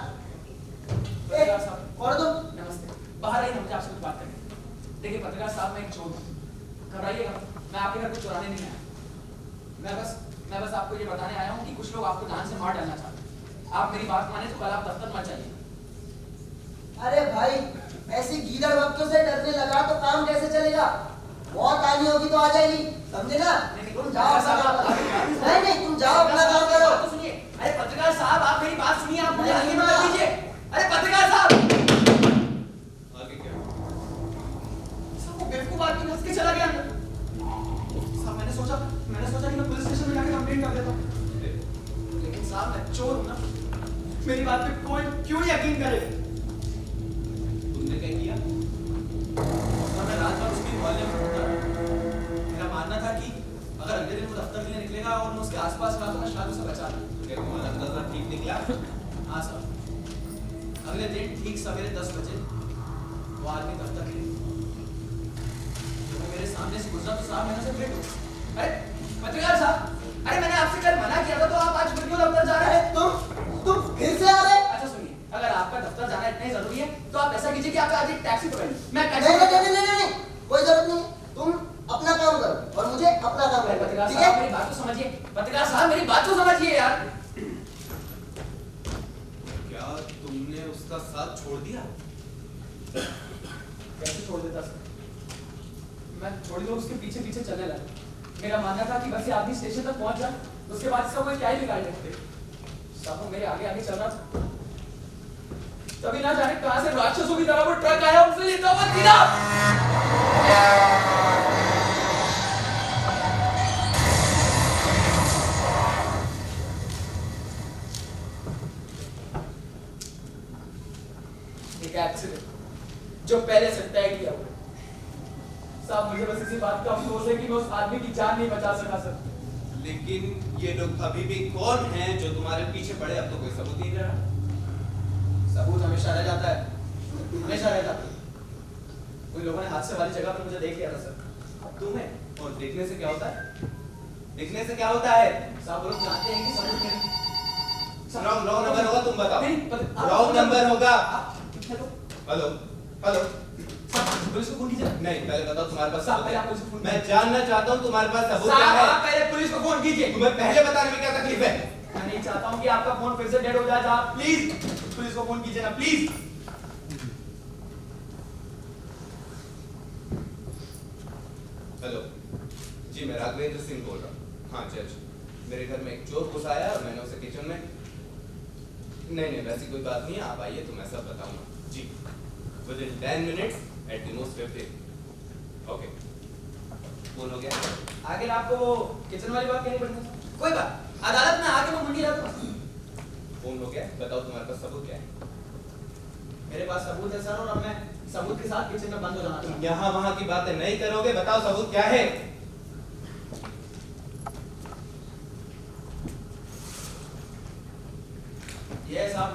पत्रकार साहब और तुम? नमस्ते, बाहर आइए, मुझे आपसे कुछ बात करनी है। देखिए पत्रकार साहब, मैं एक चोर हूँ, घबराइएगा, मैं आपके घर को चुराने नहीं आया। मैं बस आपको ये बताने आया हूँ कि कुछ लोग आपको जान से मार डालना चाहते हैं। आप मेरी बात माने तो कल आप दफ्तर मत जाइए। अरे भाई ऐसी गीदड़ वक्तों से डरने लगा तो काम कैसे चलेगा? बहुत आनी होगी तो आ जाएगी, समझे ना? तुम जाओ अपना काम करो। नहीं तुम जाओ अपना काम करो। तो सुनिए, अरे पत्रकार साहब आप मेरी बात सुनिए, आप मुझे आगे मत दीजिए। अरे पत्रकार साहब! आगे क्या? वो बेवकूफ बेवकूफ आदमी हंस के चला गया अंदर। साहब मैंने सोचा कि मैं पुलिस स्टेशन में जाकर कंप्लेंट कर देता हूँ, लेकिन साहब मैं चोर हूँ ना, मेरी बात पे कोई क्यों यकीन करे? तुमने क्या किया? मैं रात भर उसकी मोहल्ले में घूमता रहा। मेरा मानना था कि अगर अगले दिन वो दफ्तर के लिए निकलेगा और मैं उसके आसपास रहा तो मैं शायद उसे बचा लूं। तुम्हारा अंदाजा ठीक निकला? हाँ साहब, अगले दिन ठीक सवेरे 10 बजे वो आदमी दफ्तर के लिए मेरे सामने से गुजरा तो साहब मैंने उसे भेंट हो। अरे पत्रकार साहब, अरे मैंने आपसे कल मना किया था तो आप आज फिर क्यों दफ्तर जा रहे हैं? तुम फिर से आ रहे? अच्छा सुनिए, अगर आपका दफ्तर जाना इतना ही जरूरी है तो आप ऐसा कीजिए कि आप आज एक टैक्सी पकड़ लीजिए। मैं नहीं, कोई जरूरत नहीं, तुम अपना काम करो और मुझे अपना काम करना। पत्रकार साहब मेरी बात तो समझिए, पत्रकार साहब मेरी बात तो समझिए यार। क्या तुमने उसका साथ छोड़ दिया? कैसे छोड़ देता सर? मैं थोड़ी देर उसके पीछे पीछे चलने लगा। मेरा मानना था कि बस ये आदमी स्टेशन तक पहुंच जाए, उसके बाद इसका कोई क्या ही बिगाड़ सकते। साहब वो मेरे आगे आगे चल रहा था, तभी ना जाने कहां से राक्षसों की तरह वो ट्रक आया, उसने लेता हुआ सीधा एक एक्सीडेंट जो पहले से तय किया हुआ। साहब मुझे बस इसी बात का अफसोस है कि मैं उस आदमी की जान नहीं बचा सका सर। लेकिन ये लोग अभी भी कौन हैं जो तुम्हारे पीछे पड़े? अब तो कोई सबूत नहीं रहा। सबूत हमेशा रह जाता है, हमेशा रह जाता है। कोई लोगों ने हादसे वाली जगह पर मुझे देख लिया था सर। अब तुम्हें और देखने से क्या होता है? देखने से क्या होता है? साहब लोग जानते हैं कि सबूत नहीं। रॉन्ग नंबर होगा, तुम बताओ। रॉन्ग नंबर होगा। हेलो हेलो हेलो, पुलिस को फोन कीजिए। नहीं पहले बताओ तुम्हारे पास साहब सबूत पहले है? आप पुलिस को फोन मैं जानना चाहता हूँ तुम्हारे पास सबूत क्या साहब है? आप पहले पुलिस को फोन कीजिए। तुम्हें पहले बताने में क्या तकलीफ है? मैं नहीं चाहता हूँ कि आपका फोन फिर से डेड हो जाए साहब। प्लीज पुलिस को फोन कीजिए ना, प्लीज। हेलो जी, मैं राघवेंद्र सिंह बोल रहा हूँ। हाँ जज, मेरे घर में एक चोर घुस आया और मैंने उसे किचन में नहीं वैसी कोई बात नहीं है, आप आइए तो मैं सब बताऊंगा जी। Within 10 minutes at the most 15. Okay. Phone हो गया? आगे आपको वो किचन वाली बात कहनी पड़ेगी। कोई बात, अदालत में आके मैं मंडी लाऊंगा। फोन हो गया? बताओ तुम्हारे पास सबूत क्या है? मेरे पास सबूत है सर, और अब मैं सबूत के साथ किचन में बंद हो जाना चाहता हूं। यहाँ वहाँ की बातें नहीं करोगे, बताओ सबूत क्या है? ये साहब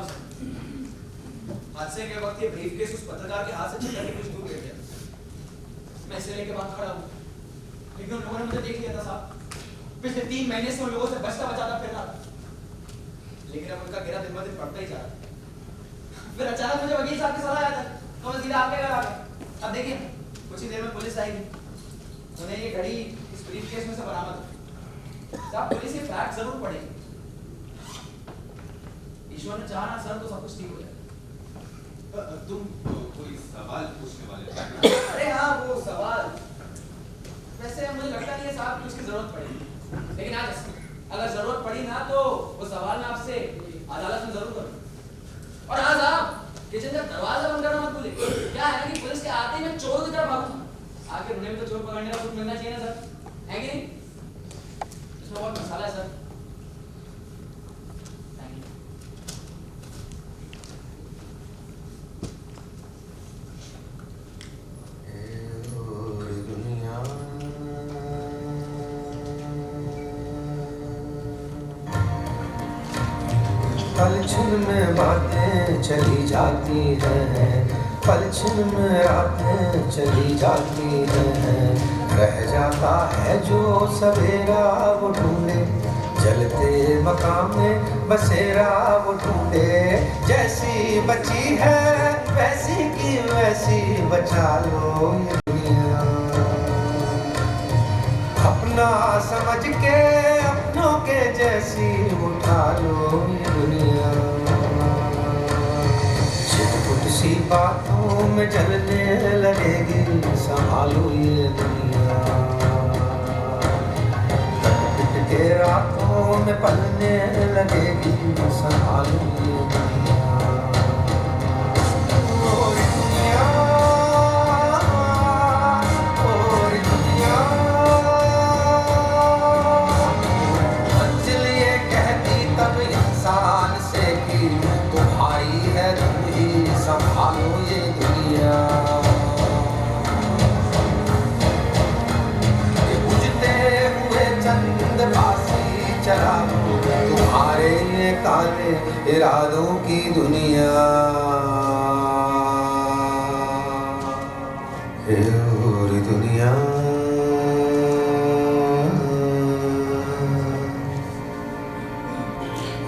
हादसे के वक्त ये ब्रीफकेस उस पत्रकार के हाथ से छीन के कुछ दूर गिर गया। मैं इसे लेके बाहर खड़ा हूँ, लेकिन उन लोगों ने मुझे देख लिया था साहब। पिछले 3 महीने से उन लोगों से बचता बचाता फिर रहा था, लेकिन अब उनका गिरा दिन ब दिन बढ़ता ही जा रहा है। फिर अचानक मुझे वकील साहब की सलाह आया था, तो मैं सीधा आपके घर आ गया। अब देखिए कुछ ही देर में पुलिस आएगी, उन्हें ये घड़ी इस ब्रीफकेस में से बरामद हुई। साहब पुलिस ये फैक्ट जरूर पढ़ेगी। ईश्वर ने चाहा ना सर तो सब कुछ ठीक हो जाए। तुम कोई सवाल पूछने वाले थे? अरे हाँ वो सवाल, वैसे मुझे लगता नहीं है साहब कि उसकी जरूरत पड़ेगी, लेकिन आज अगर जरूरत पड़ी ना तो वो सवाल मैं आपसे अदालत में जरूर करूँ। और हाँ साहब, किचन का दरवाजा बंद करना मत भूलिए। क्या है ना कि पुलिस के आते ही मैं चोर की तरफ भागूंगा, आखिर उन्हें भी तो चोर पकड़ने का कुछ मिलना चाहिए ना सर, है कि नहीं? इसमें बहुत मसाला है सर। पलछिन में बातें चली जाती हैं, पलछिन में रातें चली जाती हैं। रह जाता है जो सवेरा वो ढूंढे, जलते मकाम में बसेरा वो ढूंढे। जैसी बची है वैसी की वैसी बचा लो ये दुनिया। अपना समझ के अपनों के जैसी उठा लो ये दुनिया। छिटपुट सी बातों में जलने लगेगी, संभालो ये दुनिया। पिट के रातों में पलने लगेगी, संभालो ये दुनिया। ओ दुनिया, ओ चंद बासी चला दूं तुम्हारे काले इरादों की दुनिया। हे और दुनिया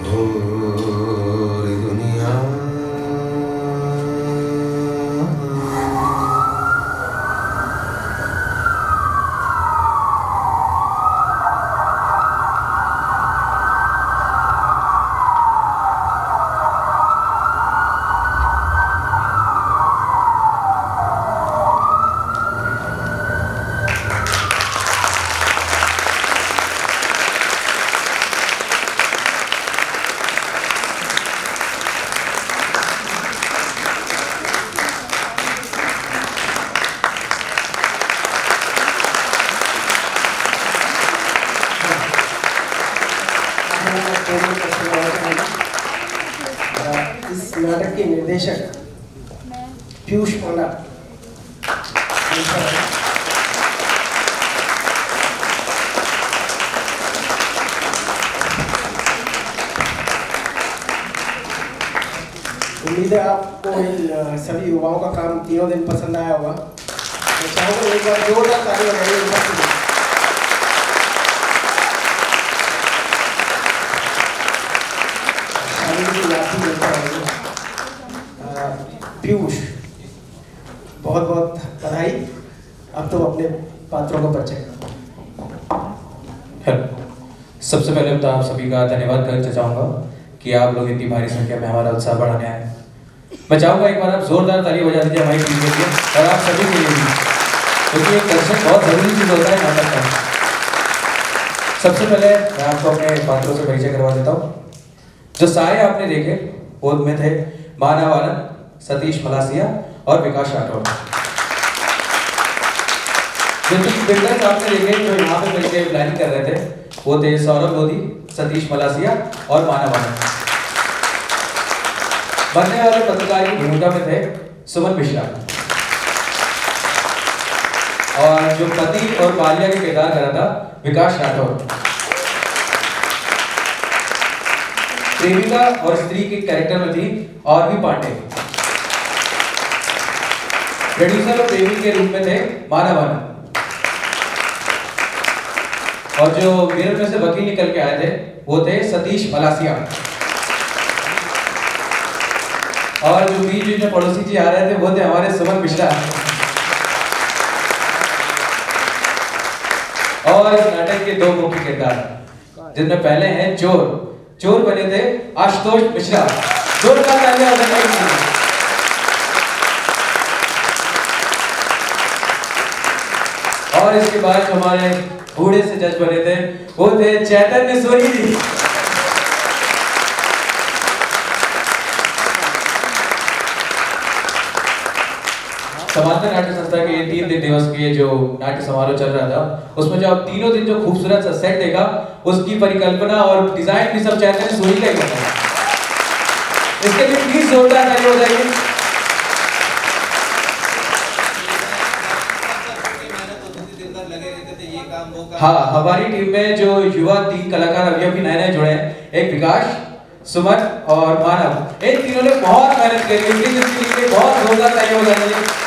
और दुनिया। इस नाटक के निर्देशक पीयूष पांडा। उम्मीद है आपको इन सभी युवाओं का काम तीनों दिन पसंद आया होगा। मैं चाहूँगा एक बार जोरदार ताली बजाइए। पीयूष, बहुत बहुत बधाई। अब तो अपने पात्रों को परिचय करो। सबसे पहले तो आप सभी का धन्यवाद करना चाहूँगा कि आप लोग इतनी भारी संख्या में हमारा उत्साह बढ़ाने आए। मैं चाहूँगा एक बार आप जोरदार ताली बजा दीजिए हमारी टीम के लिए और आप सभी के लिए भी, क्योंकि एक दर्शक बहुत जरूरी चीज़ होता है नाटक का। सबसे पहले मैं आपको अपने पात्रों से परिचय करवा देता हूँ। जो सारे आपने देखे वो में थे मानव आनंद, सतीश मलासिया और विकास राठौर। जो बिल्डर्स आपने देखे जो यहाँ पे मिलकर प्लानिंग कर रहे थे वो थे सौरभ लोधी, सतीश मलासिया और मानव आनंद। बनने वाले पत्रकार की भूमिका में थे सुमन मिश्रा और जो पति और बालिया के किरदार करा था विकास राठौर। प्रेमिका और स्त्री के कैरेक्टर में थी और भी पांडे। प्रोड्यूसर और प्रेमी के रूप में थे मानव आनंद और जो मिरर में से वकील निकल के आए थे वो थे सतीश मलासिया और जो बीच में पड़ोसी जी आ रहे थे वो थे हमारे सुमन मिश्रा। और इस नाटक के दो मुख्य किरदार जिनमें पहले हैं चोर बने थे आशुतोष मिश्रा। जोरदार तालियां बजाइए। और इसके बाद जो हमारे बूढ़े से जज बने थे वो थे चैतन्य सोनी जी। समांतर नाट्य संस्था के 3 दिन दिवस के जो नाट्य समारोह चल रहा था उसमें जो आप तीनों दिन जो खूबसूरत सा सेट देखा उसकी परिकल्पना और डिजाइन भी सब चैतन्य सोनी का ही था। इसके लिए प्लीज जोरदार ताली बजाइए। हाँ, हमारी टीम में जो युवा 3 कलाकार अभी नए जुड़े हैं, एक विकास, सुमन और मानव, इन तीनों ने बहुत मेहनत करी है। बहुत जोरदार तालियां बजाइए।